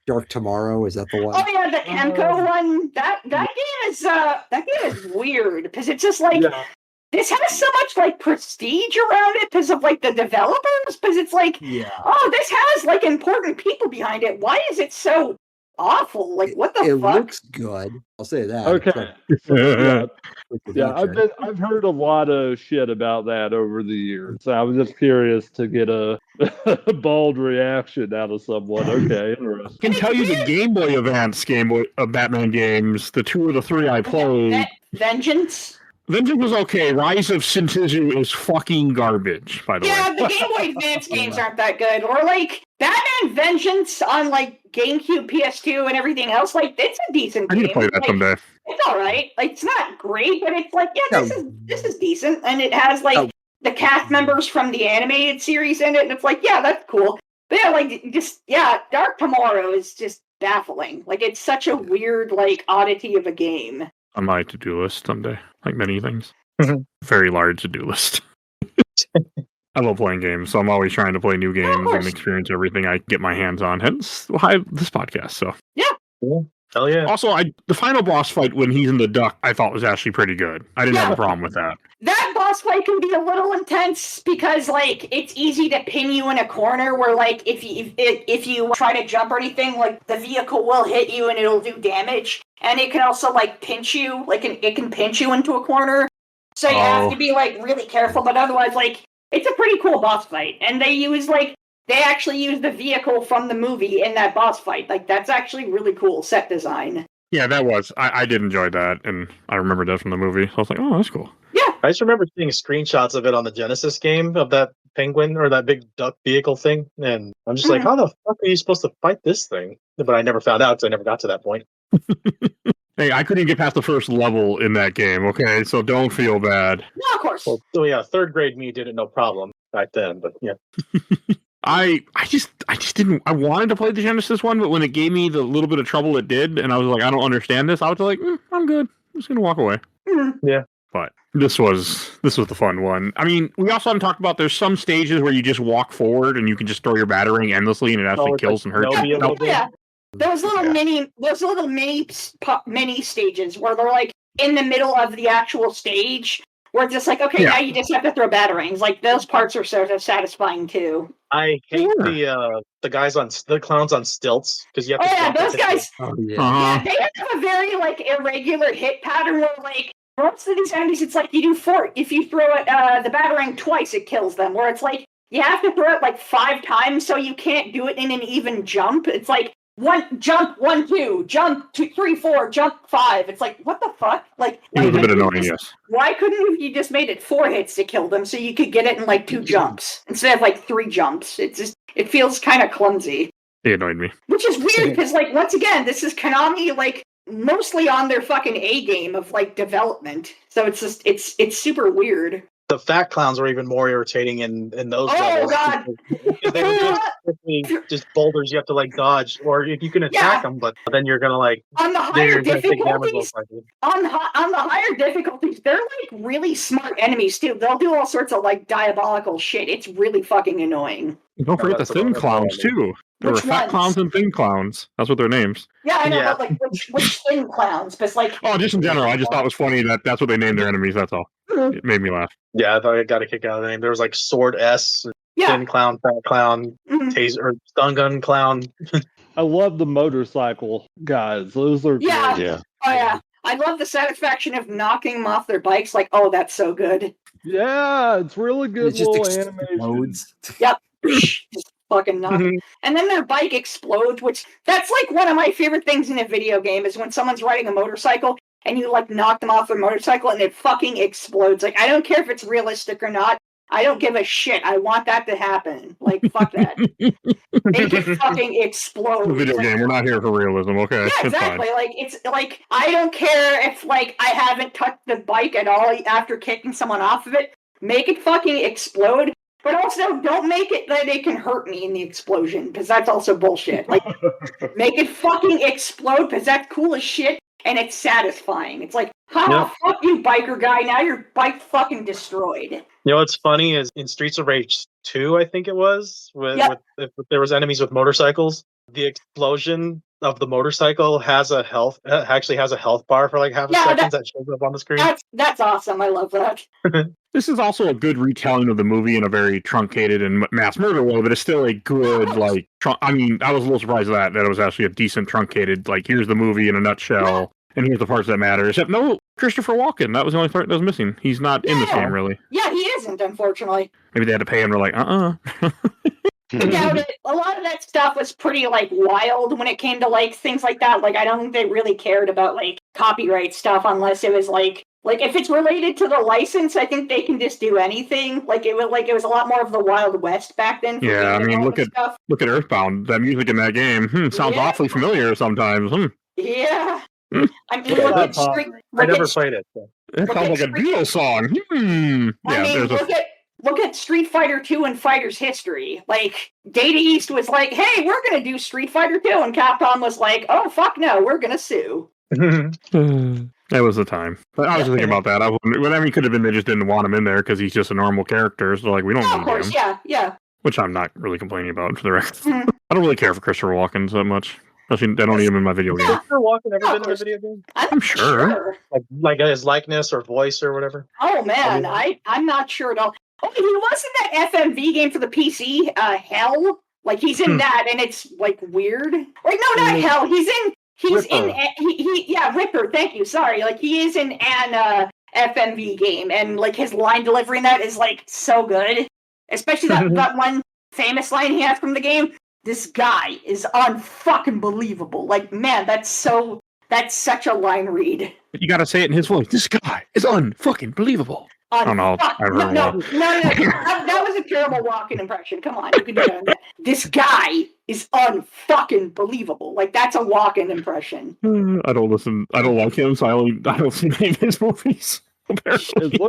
Dark Tomorrow, is that the one? Oh yeah, the Camco one. That game is weird because it's just like this has so much like prestige around it because of like the developers. Because it's like, oh, this has like important people behind it. Why is it so awful? Like, what the fuck? It looks good. I'll say that. Okay. I've heard a lot of shit about that over the years. I was just curious to get a bald reaction out of someone. Okay, interesting. I can tell you the Game Boy Advance Batman games, the 2 or the 3 I played. Vengeance was okay. Rise of Sintizu is fucking garbage, by the way. Yeah, the Game Boy Advance games aren't that good. Or like Batman Vengeance on like GameCube, PS2, and everything else. Like, it's a decent game. I need to play that someday. It's all right. Like, it's not great, but it's like, this is decent, and it has like the cast members from the animated series in it, and it's like, yeah, that's cool. But yeah, like Dark Tomorrow is just baffling. Like, it's such a weird like oddity of a game. On my to-do list someday, like many things. Very large to-do list. I love playing games, so I'm always trying to play new games and experience everything I get my hands on. Hence, this podcast. So Hell yeah! Also, the final boss fight when he's in the duck, I thought was actually pretty good. I didn't have a problem with that. That boss fight can be a little intense because, like, it's easy to pin you in a corner where, like, if you try to jump or anything, like, the vehicle will hit you and it'll do damage. And it can also, like, pinch you. Like, it can pinch you into a corner. So you have to be, like, really careful. But otherwise, like, it's a pretty cool boss fight. And they actually use the vehicle from the movie in that boss fight. Like, that's actually really cool set design. Yeah, that was. I did enjoy that, and I remember that from the movie. So I was like, oh, that's cool. Yeah. I just remember seeing screenshots of it on the Genesis game of that penguin or that big duck vehicle thing. And I'm just like, how the fuck are you supposed to fight this thing? But I never found out because I never got to that point. Hey, I couldn't get past the first level in that game, okay? So don't feel bad. No, of course. Well, so yeah, third grade me did it no problem back then, but yeah. I just didn't. I wanted to play the Genesis one, but when it gave me the little bit of trouble it did, and I was like, I don't understand this, I was like, I'm good. I'm just gonna walk away. Yeah. But this was the fun one. I mean, we also haven't talked about there's some stages where you just walk forward and you can just throw your batarang endlessly and it actually kills and hurts you. Yeah. Those little mini stages where they're like in the middle of the actual stage. Where it's just like, okay, now you just have to throw batarangs. Like, those parts are sort of satisfying, too. I hate the guys the clowns on stilts, because you have to... those guys... They have a very, like, irregular hit pattern where, like, most of these enemies, it's like you do 4. If you throw it, the batarang twice, it kills them. Where it's like, you have to throw it, like, 5 times, so you can't do it in an even jump. It's like, jump 1, 2, jump 2, 3, 4, jump 5. It's like, what the fuck? Like, It was a bit annoying, yes. why couldn't you just made it 4 hits to kill them so you could get it in like 2 jumps instead of like 3 jumps? It feels kind of clumsy. It annoyed me. Which is weird because, like, once again, this is Konami, like, mostly on their fucking A game of like development. So it's just it's super weird. The fat clowns were even more irritating in those Oh, levels. God. Because they were just boulders you have to like dodge, or you can attack them, but then you're gonna like on the higher you're gonna take damage difficulties. most likely. On the higher difficulties, they're like really smart enemies too. They'll do all sorts of like diabolical shit. It's really fucking annoying. Don't forget the that's thin about it. clowns too. There were Which fat ones? clowns and thin clowns. That's what their names. Yeah, I know, Yeah. but like which thin clowns? But like, Oh, just in general, I just thought it was funny that that's what they named their enemies. That's all. It made me laugh. Yeah, I thought I got a kick out of the name. There was like Sword S, yeah, Thin Clown, Fat Clown, mhm. Taser, or Stun Gun Clown. I love the motorcycle guys. Those are Yeah. great. Yeah. Oh yeah, I love the satisfaction of knocking them off their bikes. Like, oh, that's so good. Yeah, it's really good It just little animation. explodes. Just fucking knock. And then their bike explodes, which that's like one of my favorite things in a video game is when someone's riding a motorcycle and you like knock them off their motorcycle and it fucking explodes. Like, I don't care if it's realistic or not. I don't give a shit. I want that to happen. Like, fuck that. Make it fucking explode. It's a video Like, game. We're not here for realism, okay? yeah, It's fine. exactly. Like, it's like I don't care if like I haven't touched the bike at all after kicking someone off of it. Make it fucking explode. But also, don't make it that it can hurt me in the explosion, because that's also bullshit. Like, make it fucking explode, because that's cool as shit, and it's satisfying. It's like, ha, fuck you, biker guy, now your bike fucking destroyed. You know what's funny is in Streets of Rage 2, I think it was, if there was enemies with motorcycles, the explosion of the motorcycle has a health bar for like half a second that shows up on the screen. That's awesome. I love that. This is also a good retelling of the movie in a very truncated and mass murder way, but it's still a good, like, I mean, I was a little surprised that it was actually a decent truncated, like, here's the movie in a nutshell, and here's the parts that matter. Except, no, Christopher Walken, that was the only part that was missing. He's not in this game, really. Yeah, he isn't, unfortunately. Maybe they had to pay him, they're like, I doubt it. A lot of that stuff was pretty, like, wild when it came to, like, things like that. Like, I don't think they really cared about, like, copyright stuff unless it was, like, if it's related to the license, I think they can just do anything. Like, it was a lot more of the Wild West back then. Yeah, I mean, look at Earthbound. That music in that game sounds awfully familiar sometimes. Yeah. I mean, Yeah, look at Street... I never played it. So. It sounds like a Beatles song. I mean, look at Street Fighter 2 and Fighter's history. Like, Data East was like, hey, we're going to do Street Fighter 2. And Capcom was like, oh, fuck no, we're going to sue. That was the time. But I was just thinking about that. I mean, it could have been they just didn't want him in there because he's just a normal character. So, like, we don't need of course, him. yeah. Which I'm not really complaining about, for the record. I don't really care for Christopher Walken that much. Especially, I don't need him in my video game. Has Christopher Walken ever been in a video game? I'm sure. Like his likeness or voice or whatever? Oh, man, I'm not sure at all. Oh, he was in that FMV game for the PC, Hell. Like, he's in that, and it's, like, weird. Or, no, not Hell. Ripper, thank you, sorry. Like, he is in an FMV game, and, like, his line delivery in that is, like, so good. Especially that one famous line he has from the game. This guy is unfucking believable. Like, man, that's such a line read. But you gotta say it in his voice. This guy is unfucking believable. I don't know. No. That was a terrible Walken impression. Come on, you can do that. This guy is unfucking believable. Like, that's a Walken impression. I don't like him, so I don't see any of his movies. Apparently.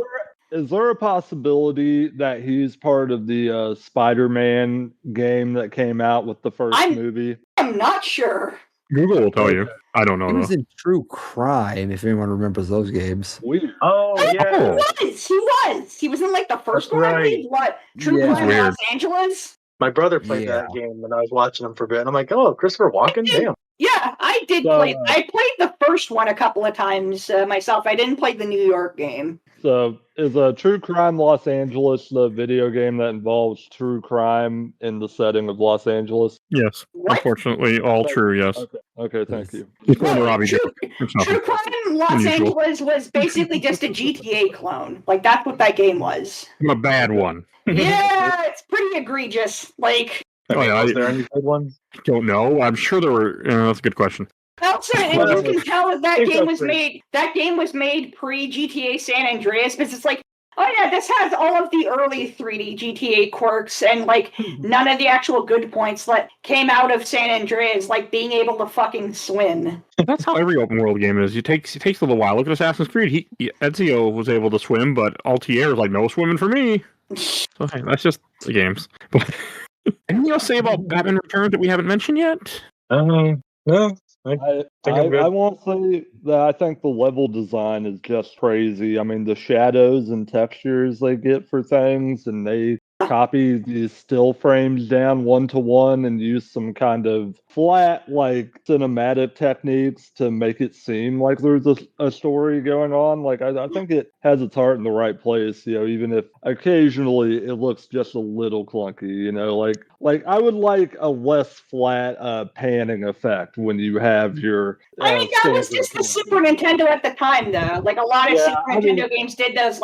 Is there a possibility that he's part of the Spider-Man game that came out with the first movie? I'm not sure. Google will tell you. I don't know. He was in True Crime, if anyone remembers those games. Weird. Oh, yeah. He was. He was in, like, the first one, I believe. What? True Crime in Los Angeles? My brother played that game, and I was watching him for a bit, and I'm like, oh, Christopher Walken? Damn. Yeah, I did play. I played the first one a couple of times myself. I didn't play the New York game. So, is True Crime Los Angeles the video game that involves true crime in the setting of Los Angeles? Yes. What? Unfortunately, all true, yes. Okay, thank you. He's playing the Robbie True Crime Los Unusual. Angeles was basically just a GTA clone. Like, that's what that game was. A bad one. Yeah, it's pretty egregious. Like, Was there any good ones? Don't know. I'm sure there were. That's a good question. Also, and you can tell that I think game that's was made. That game was made pre GTA San Andreas, because it's like, oh yeah, this has all of the early 3D GTA quirks, and like none of the actual good points that came out of San Andreas, like being able to fucking swim. That's how every open world game is. It takes a little while. Look at Assassin's Creed. Ezio was able to swim, but Altair is like, no swimming for me. So hey, that's just the games. Anything else to say about Batman Returns that we haven't mentioned yet? No. I won't say that I think the level design is just crazy. I mean, the shadows and textures they get for things, and they copy these still frames down 1-to-1 and use some kind of flat, like, cinematic techniques to make it seem like there's a story going on. Like, I think it has its heart in the right place, even if occasionally it looks just a little clunky, Like I would like a less flat panning effect when you have your. I mean, that was just the Super Nintendo at the time, though. Like, a lot of Super Nintendo games did those,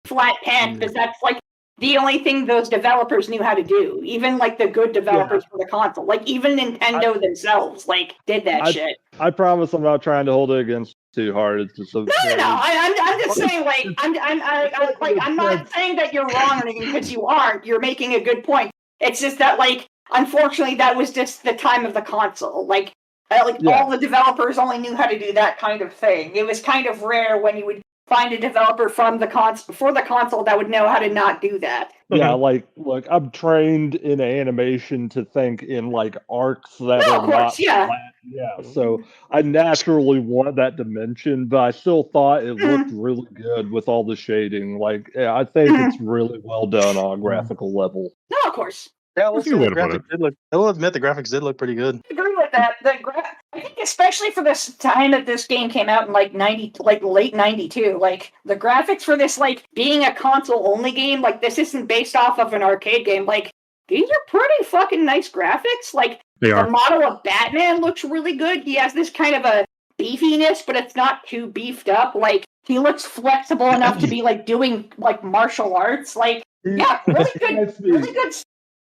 flat pans, because that's, like, the only thing those developers knew how to do. Even, like, the good developers for the console. Like, even Nintendo themselves, like, did that shit. I promise I'm not trying to hold it against too hard. It's just No. I'm just saying, like, I'm not saying that you're wrong or anything, because you aren't. You're making a good point. It's just that, like, unfortunately, that was just the time of the console. Like all the developers only knew how to do that kind of thing. It was kind of rare when you would find a developer from the console that would know how to not do that. Yeah, like I'm trained in animation to think in like arcs that are not flat. Yeah, so I naturally want that dimension, but I still thought it looked really good with all the shading. Like, I think it's really well done on a graphical level. No, of course. Yeah, I will admit the graphics did look pretty good. I agree with that. I think especially for this time that this game came out in like late 92, like the graphics for this, like being a console only game, like this isn't based off of an arcade game, like these are pretty fucking nice graphics. Like the model of Batman looks really good. He has this kind of a beefiness, but it's not too beefed up. Like he looks flexible enough to be like doing like martial arts. Like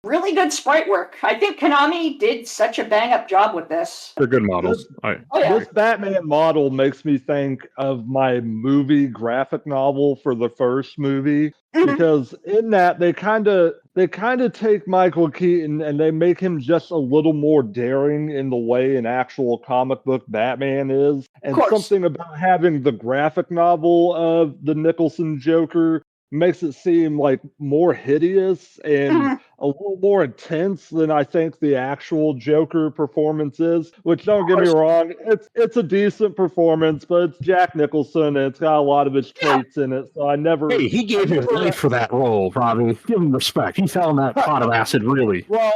really good sprite work. I think Konami did such a bang-up job with this. They're good models. This Batman model makes me think of my movie graphic novel for the first movie, because in that they kind of take Michael Keaton and they make him just a little more daring in the way an actual comic book Batman is. And something about having the graphic novel of the Nicholson Joker makes it seem like more hideous and a little more intense than I think the actual Joker performance is. Which, don't get me wrong, it's a decent performance, but it's Jack Nicholson and it's got a lot of his traits in it. So I never. Hey, he gave his life for that role, Robbie. Give him respect. He fell in that pot of acid, really. Well,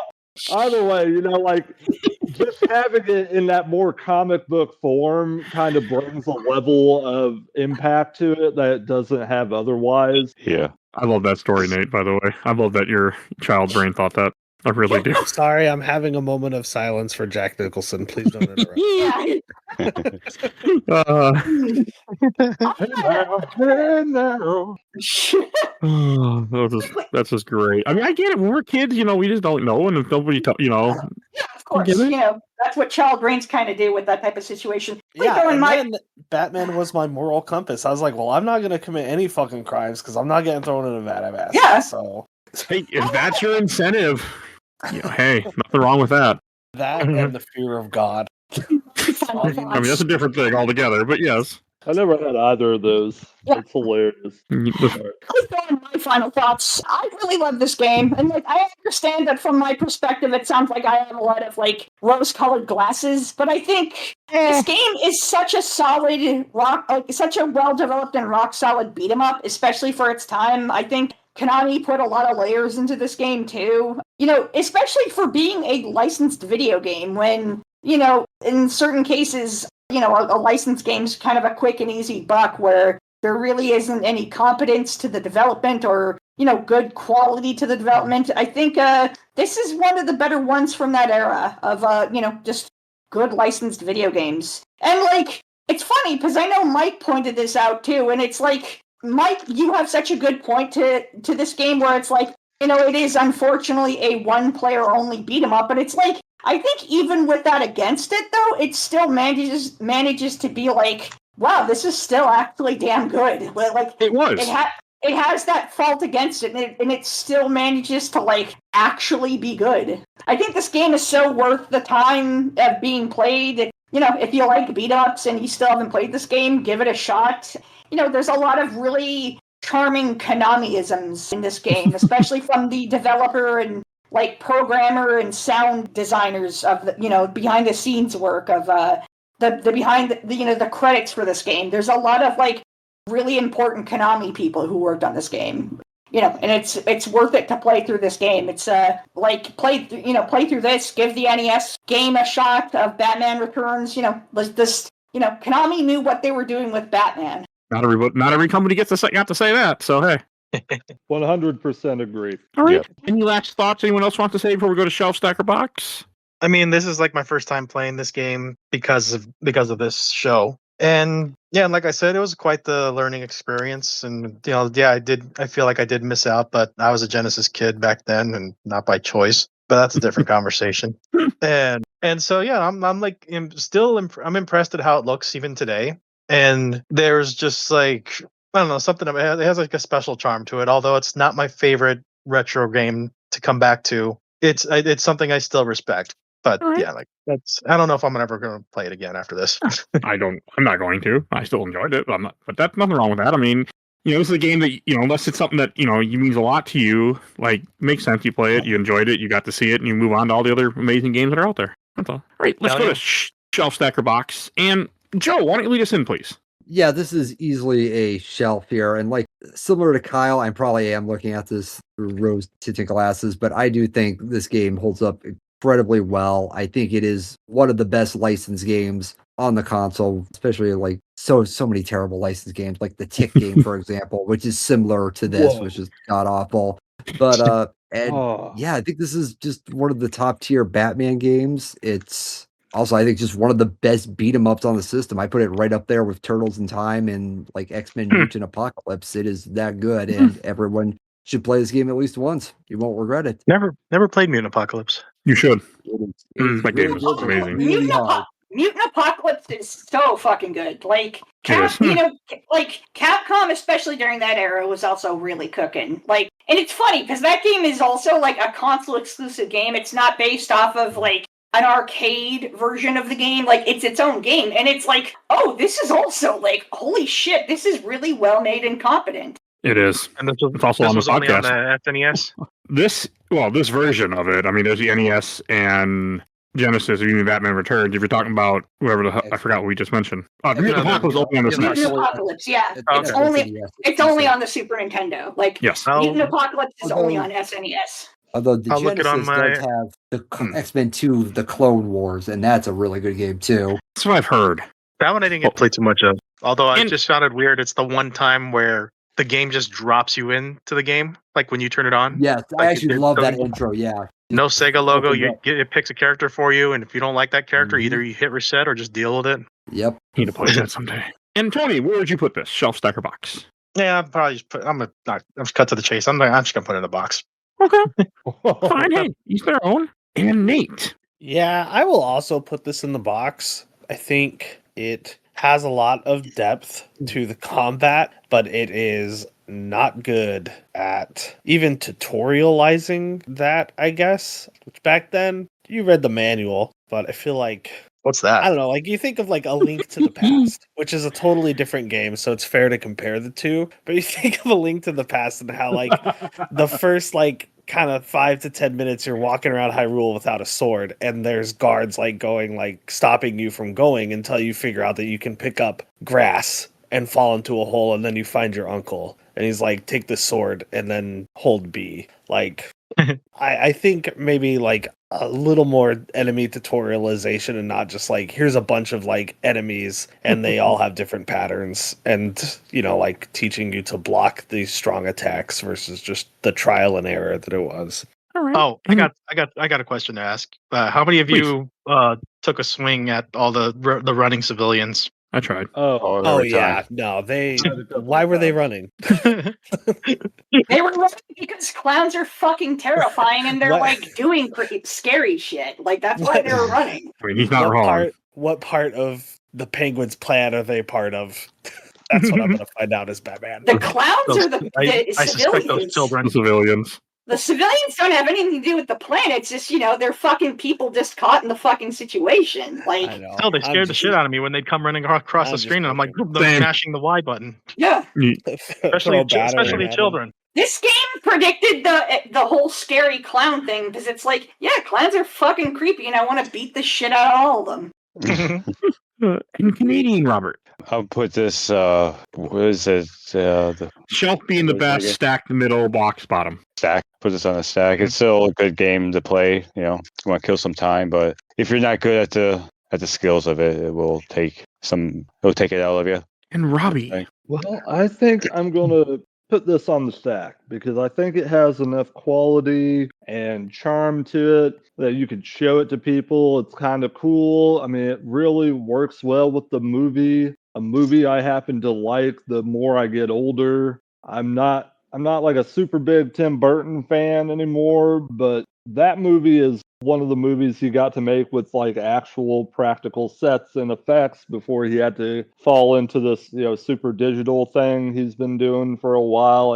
either way, like just having it in that more comic book form kind of brings a level of impact to it that it doesn't have otherwise. Yeah. I love that story, Nate, by the way. I love that your child brain thought that. I really do. Sorry, I'm having a moment of silence for Jack Nicholson. Please don't interrupt. That's just great. I mean, I get it. When we're kids, we just don't know, and if nobody, Yeah, of course. That's what child brains kind of do with that type of situation. Then Batman was my moral compass. I was like, well, I'm not going to commit any fucking crimes because I'm not getting thrown in a vat of acid. Yeah. So, hey, if that's your incentive, hey, nothing wrong with that. That and the fear of God. I mean, that's a different thing altogether, but yes. I never had either of those. It's hilarious. My final thoughts. I really love this game, and I understand that from my perspective, it sounds like I have a lot of rose-colored glasses. But I think this game is such a solid such a well-developed and rock-solid beat 'em up, especially for its time. I think Konami put a lot of layers into this game too. Especially for being a licensed video game. When in certain cases, a licensed game's kind of a quick and easy buck where there really isn't any competence to the development or, good quality to the development. I think this is one of the better ones from that era of, just good licensed video games. And, it's funny because I know Mike pointed this out too, and it's like, Mike, you have such a good point to this game where it's like, it is unfortunately a one-player only beat 'em up, but it's like, I think even with that against it, though, it still manages to be like, wow, this is still actually damn good. Like It was. it has that fault against it, and it still manages to like actually be good. I think this game is so worth the time of being played. If you like beat ups and you still haven't played this game, give it a shot. There's a lot of really charming Konami-isms in this game, especially from the developer and like programmer and sound designers of the behind the scenes work of the behind the credits for this game. There's a lot of like really important Konami people who worked on this game. And it's worth it to play through this game. It's play through this, give the NES game a shot of Batman Returns. Konami knew what they were doing with Batman. Not every company got to say that. So hey. 100% agree. All right. Yeah. Any last thoughts anyone else wants to say before we go to Shelf Stacker Box? I mean, this is like my first time playing this game because of this show. And yeah, like I said, it was quite the learning experience. And I feel like I did miss out, but I was a Genesis kid back then and not by choice. But that's a different conversation. And so yeah, I'm impressed at how it looks even today. And there's just like, I don't know, something about it has like a special charm to it. Although it's not my favorite retro game to come back to, it's something I still respect. But right. Yeah, like I don't know if I'm ever going to play it again after this. I'm not going to. I still enjoyed it, but that's nothing wrong with that. I mean, this is a game that unless it's something that means a lot to you, like makes sense. You play it, you enjoyed it, you got to see it, and you move on to all the other amazing games that are out there. That's all. All right, let's go to Shelf Stacker Box. And Joe, why don't you lead us in, please? Yeah, this is easily a shelf here. And like similar to Kyle, I probably am looking at this through rose tinted glasses, but I do think this game holds up incredibly well. I think it is one of the best licensed games on the console, especially like so many terrible licensed games, like the Tick game, for example, which is similar to this, which is god awful. But I think this is just one of the top tier Batman games. It's also, I think, just one of the best beat 'em ups on the system. I put it right up there with Turtles in Time and like X-Men Mutant Apocalypse. It is that good, and everyone should play this game at least once. You won't regret it. Never played Mutant Apocalypse. You should. That game is amazing. Mutant Apocalypse is so fucking good. Like Capcom, especially during that era, was also really cooking. Like, and it's funny because that game is also like a console exclusive game. It's not based off of like an arcade version of the game. Like, it's its own game, and it's like, oh, this is also like, holy shit, this is really well made and competent. It is. And it's also on the podcast. Only on the SNES. This version of it. I mean, there's the NES and Genesis, or even Batman Returns. If you're talking about whoever I forgot what we just mentioned. Mutant Apocalypse open on the SNES. Mutant Apocalypse, yeah. It's only on the Super Nintendo. Like, yes. Mutant Apocalypse is only on SNES. Although the Genesis does have the X-Men 2, the Clone Wars, and that's a really good game too. That's what I've heard. That one I didn't get to play too much of. Although I just found it weird. It's the one time where the game just drops you into the game, like when you turn it on. Yes, I actually love that intro. Yeah. No Sega logo. It picks a character for you, and if you don't like that character, either you hit reset or just deal with it. Yep. Need to play that someday. And Tony, where would you put this Shelf Stacker Box? Yeah, I'll probably just I'm just cut to the chase. I'm just gonna put it in a box. Okay. Fine. Hey, each their own. And Nate. Yeah, I will also put this in the box. I think it has a lot of depth to the combat, but it is not good at even tutorializing that, I guess. Which back then, you read the manual, but I feel like... What's that? I don't know, like you think of like A Link to the Past, which is a totally different game, so it's fair to compare the two. But you think of A Link to the Past and how like the first like kind of 5 to 10 minutes you're walking around Hyrule without a sword, and there's guards like going like stopping you from going until you figure out that you can pick up grass and fall into a hole, and then you find your uncle and he's like, take the sword and then hold B. Like I think maybe like a little more enemy tutorialization and not just like, here's a bunch of like enemies and they all have different patterns, and like teaching you to block these strong attacks versus just the trial and error that it was. All right. Oh, I got a question to ask. How many of you took a swing at all the running civilians? I tried. Oh, Oh every yeah, time. no, they. Why were they running? They were running because clowns are fucking terrifying and they're What- like doing scary shit. Like that's why they were running. I mean, he's not wrong. What part of the Penguin's plan are they part of? That's what I'm gonna find out as Batman. The clowns are the I suspect those civilians. children. The civilians. The civilians don't have anything to do with the plan. It's just, they're fucking people just caught in the fucking situation. I Like, know. Hell, they scared the shit out of me when they'd come running across I'm the just screen, and I'm like, joking. Same. mashing the Y button. yeah. Especially Especially children. This game predicted the whole scary clown thing because it's like, yeah, clowns are fucking creepy and I want to beat the shit out of all of them. In Canadian, Robert. I'll put this. What is it? The Shelf being the best, stacked middle, box bottom. stack. Put this on a stack. It's still a good game to play. You want to kill some time, but if you're not good at the skills of it, it will take it out of you. And Robbie. Okay. Well, I think I'm going to put this on the stack because I think it has enough quality and charm to it that you could show it to people. It's kind of cool. I mean, it really works well with the movie. A movie I happen to like the more I get older. I'm not like a super big Tim Burton fan anymore, but that movie is one of the movies he got to make with like actual practical sets and effects before he had to fall into this, super digital thing he's been doing for a while.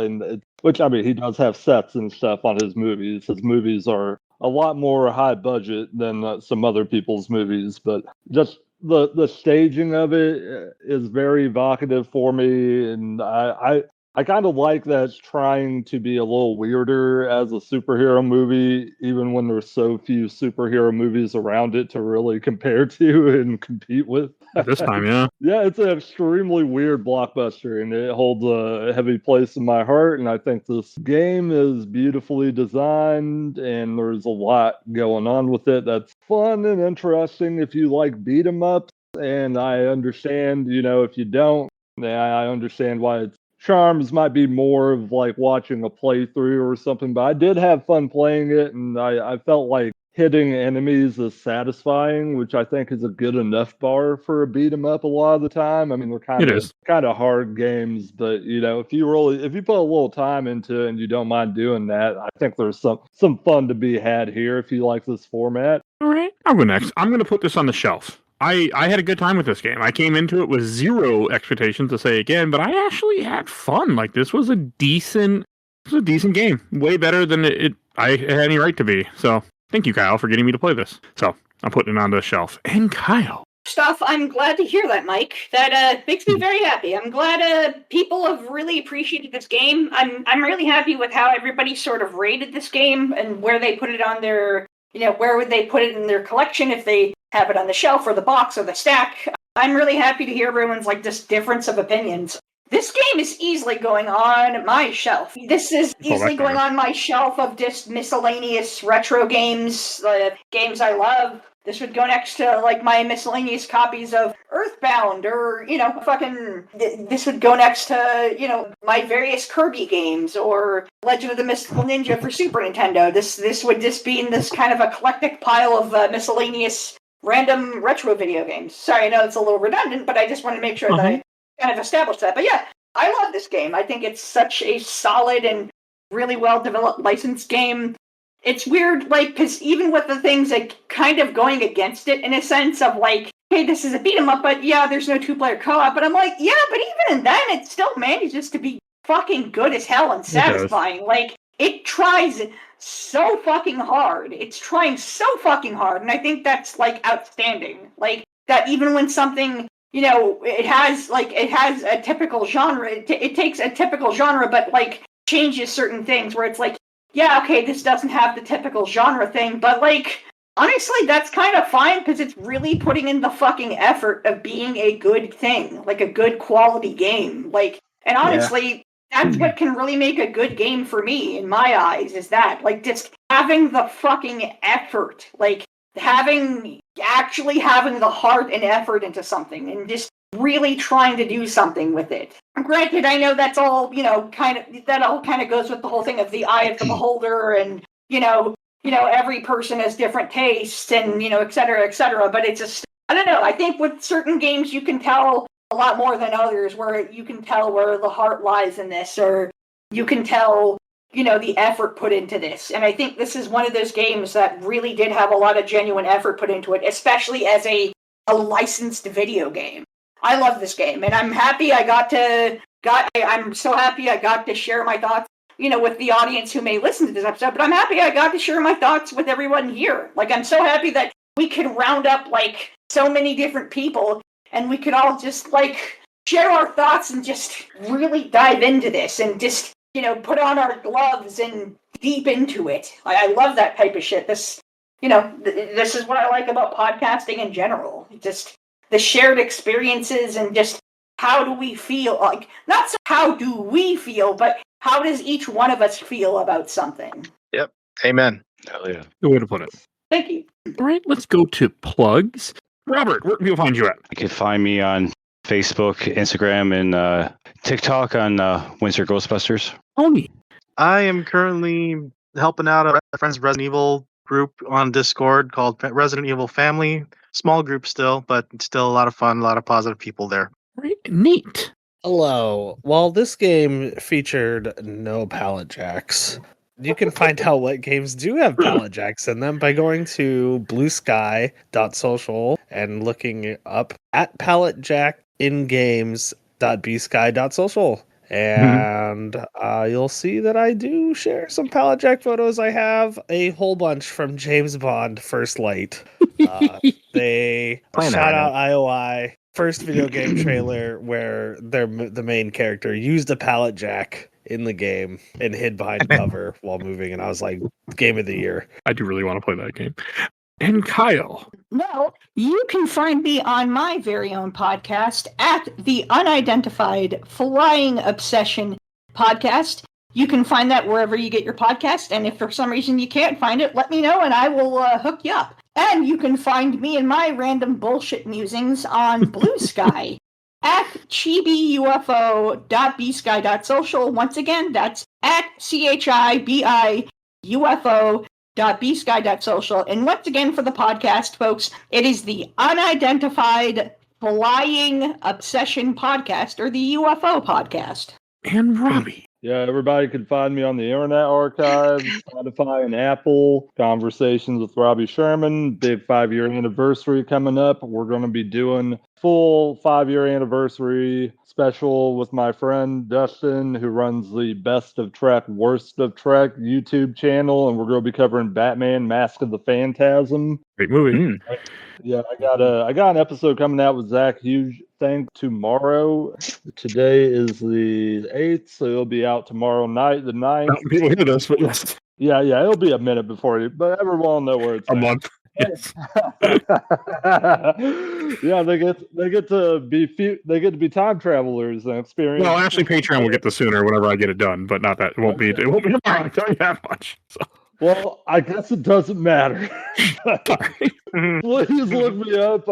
Which, I mean, he does have sets and stuff on his movies. His movies are a lot more high budget than some other people's movies, but just the staging of it is very evocative for me, and I kind of like that it's trying to be a little weirder as a superhero movie, even when there's so few superhero movies around it to really compare to and compete with. At this time, yeah. Yeah, it's an extremely weird blockbuster, and it holds a heavy place in my heart. And I think this game is beautifully designed, and there's a lot going on with it that's fun and interesting if you like beat 'em ups. And I understand, if you don't, I understand why it's charms might be more of like watching a playthrough or something, but I did have fun playing it, and I felt like hitting enemies is satisfying, which I think is a good enough bar for a beat 'em up a lot of the time. I mean, they're kind of hard games, but if you put a little time into it and you don't mind doing that, I think there's some fun to be had here if you like this format. All right, I'll go next. I'm going to put this on the shelf. I had a good time with this game. I came into it with zero expectations, to say again, but I actually had fun. Like, this was a decent game. Way better than I had any right to be. So thank you, Kyle, for getting me to play this. So I'm putting it on the shelf. And Kyle. Stuff. I'm glad to hear that, Mike. That makes me very happy. I'm glad people have really appreciated this game. I'm really happy with how everybody sort of rated this game and where they put it on their, where would they put it in their collection if they have it on the shelf or the box or the stack. I'm really happy to hear everyone's like this difference of opinions. This game is easily going on my shelf. This is easily going on my shelf of just miscellaneous retro games, games I love. This would go next to like my miscellaneous copies of Earthbound or, this would go next to, my various Kirby games or Legend of the Mystical Ninja for Super Nintendo. This would just be in this kind of eclectic pile of miscellaneous random retro video games. Sorry, I know it's a little redundant, but I just want to make sure that I kind of established that. But yeah, I love this game. I think it's such a solid and really well-developed licensed game. It's weird, because even with the things kind of going against it in a sense of hey, this is a beat 'em up, but yeah, there's no two-player co-op. But I'm like, yeah, but even then, it still manages to be fucking good as hell and satisfying. It tries so fucking hard. It's trying so fucking hard, and I think that's outstanding. That even when something, it has a typical genre. It takes a typical genre, but changes certain things where it's yeah, okay, this doesn't have the typical genre thing, but honestly, that's kind of fine because it's really putting in the fucking effort of being a good thing, a good quality game. And honestly, that's what can really make a good game for me, in my eyes, is that, just having the fucking effort, actually having the heart and effort into something, and just really trying to do something with it. Granted, I know that's all, that all kind of goes with the whole thing of the eye of the beholder, and, every person has different tastes, and, et cetera, but it's just, I don't know, I think with certain games you can tell a lot more than others, where you can tell where the heart lies in this, or you can tell, the effort put into this. And I think this is one of those games that really did have a lot of genuine effort put into it, especially as a licensed video game. I love this game, and I'm happy I'm so happy I got to share my thoughts, with the audience who may listen to this episode, but I'm happy I got to share my thoughts with everyone here. Like, I'm so happy that we could round up, so many different people, and we could all just, share our thoughts and just really dive into this and just, put on our gloves and deep into it. I love that type of shit. This, this is what I like about podcasting in general. Just the shared experiences and just how do we feel? Not so how do we feel, but how does each one of us feel about something? Yep. Amen. Hell yeah. Good way to put it. Thank you. All right, let's go to plugs. Robert, where can people find you at? You can find me on Facebook, Instagram, and TikTok on Windsor Ghostbusters. Tony. I am currently helping out a friend's Resident Evil group on Discord called Resident Evil Family. Small group still, but still a lot of fun, a lot of positive people there. Right, neat. Hello. While this game featured no pallet jacks, you can find out what games do have pallet jacks in them by going to bluesky.social and looking up at palletjackingames.bsky.social. And you'll see that I do share some pallet jack photos. I have a whole bunch from James Bond First Light. They shout out IOI. First video game trailer where the main character used a pallet jack in the game and hid behind cover while moving, and I was like, game of the year. I do really want to play that game. And Kyle. Well, you can find me on my very own podcast at the Unidentified Flying Obsession Podcast. You can find that wherever you get your podcast, and if for some reason you can't find it, let me know and I will hook you up. And you can find me and my random bullshit musings on Blue Sky at chibiufo.bsky.social. Once again, that's at chibiufo.bsky.social. And once again, for the podcast, folks, it is the Unidentified Flying Obsession Podcast, or the UFO Podcast. And Robbie. Yeah, everybody can find me on the Internet Archive, Spotify, and Apple. Conversations with Robbie Sherman. Big 5-year anniversary coming up. We're going to be doing full 5-year anniversary special with my friend Dustin, who runs the Best of Trek, Worst of Trek YouTube channel, and we're going to be covering Batman: Mask of the Phantasm. Great movie. Yeah, I got an episode coming out with Zach Hughes tomorrow. Today is the 8th, so it'll be out tomorrow night, the 9th. People hear this, but yes. Yeah, it'll be a minute before you, but everyone will know where it's A at. month. Yes. Yeah, they get to be time travelers and experience. Well, actually, Patreon will get this sooner whenever I get it done, but not that it won't be tomorrow. I tell you that much. So. Well, I guess it doesn't matter. Please look me up.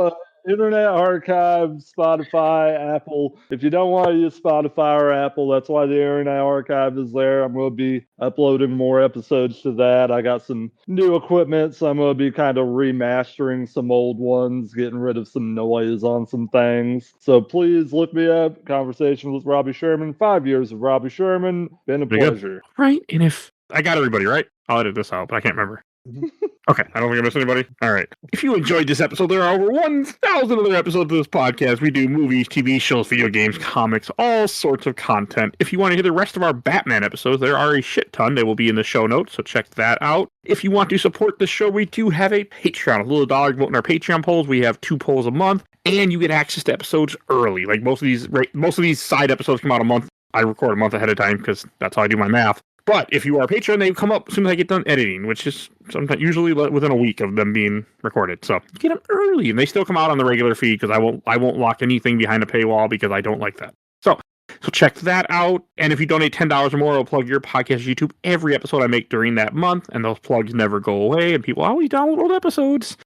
Internet Archive, Spotify, Apple. If you don't want to use Spotify or Apple, that's why the Internet Archive is there. I'm going to be uploading more episodes to that. I got some new equipment, so I'm going to be kind of remastering some old ones, getting rid of some noise on some things. So please look me up. Conversation with Robbie Sherman. 5 years of Robbie Sherman. Been a pleasure. Right, and if I got everybody right, I'll edit this out, but I can't remember. Okay, I don't think I missed anybody. All right. If you enjoyed this episode, there are over 1,000 other episodes of this podcast. We do movies, TV shows, video games, comics, all sorts of content. If you want to hear the rest of our Batman episodes, there are a shit ton. They will be in the show notes, so check that out. If you want to support the show, we do have a Patreon. A little $1 vote in our Patreon polls. We have 2 polls a month, and you get access to episodes early. Like most of these side episodes come out a month. I record a month ahead of time because that's how I do my math. But if you are a patron, they come up as soon as I get done editing, which is usually within a week of them being recorded. So you get them early, and they still come out on the regular feed because I won't lock anything behind a paywall because I don't like that. So check that out. And if you donate $10 or more, I'll plug your podcast YouTube every episode I make during that month, and those plugs never go away. And people always download old episodes.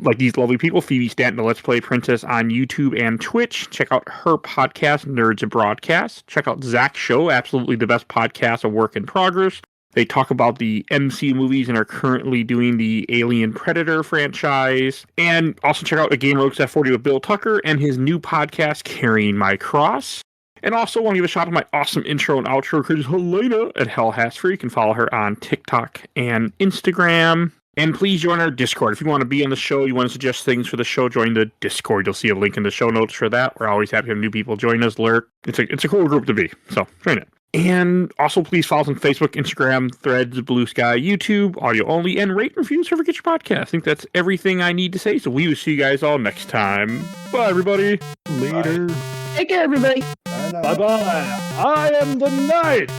Like these lovely people, Phoebe Stanton, the Let's Play Princess on YouTube and Twitch. Check out her podcast, Nerds and Broadcast. Check out Zach's show, absolutely the best podcast of work in progress. They talk about the MC movies and are currently doing the Alien Predator franchise. And also check out A Game Rogues F40 with Bill Tucker and his new podcast, Carrying My Cross. And also want to give a shout out to my awesome intro and outro creators, Helena at Hell Has Free. You can follow her on TikTok and Instagram. And please join our Discord. If you want to be on the show, you want to suggest things for the show, join the Discord. You'll see a link in the show notes for that. We're always happy to have new people join us, lurk. It's a cool group to be, so join it. And also please follow us on Facebook, Instagram, Threads, Blue Sky, YouTube, audio only, and rate and review wherever you get your podcast. I think that's everything I need to say, so we will see you guys all next time. Bye, everybody. Later. Take care, everybody. Bye bye. I am the knight.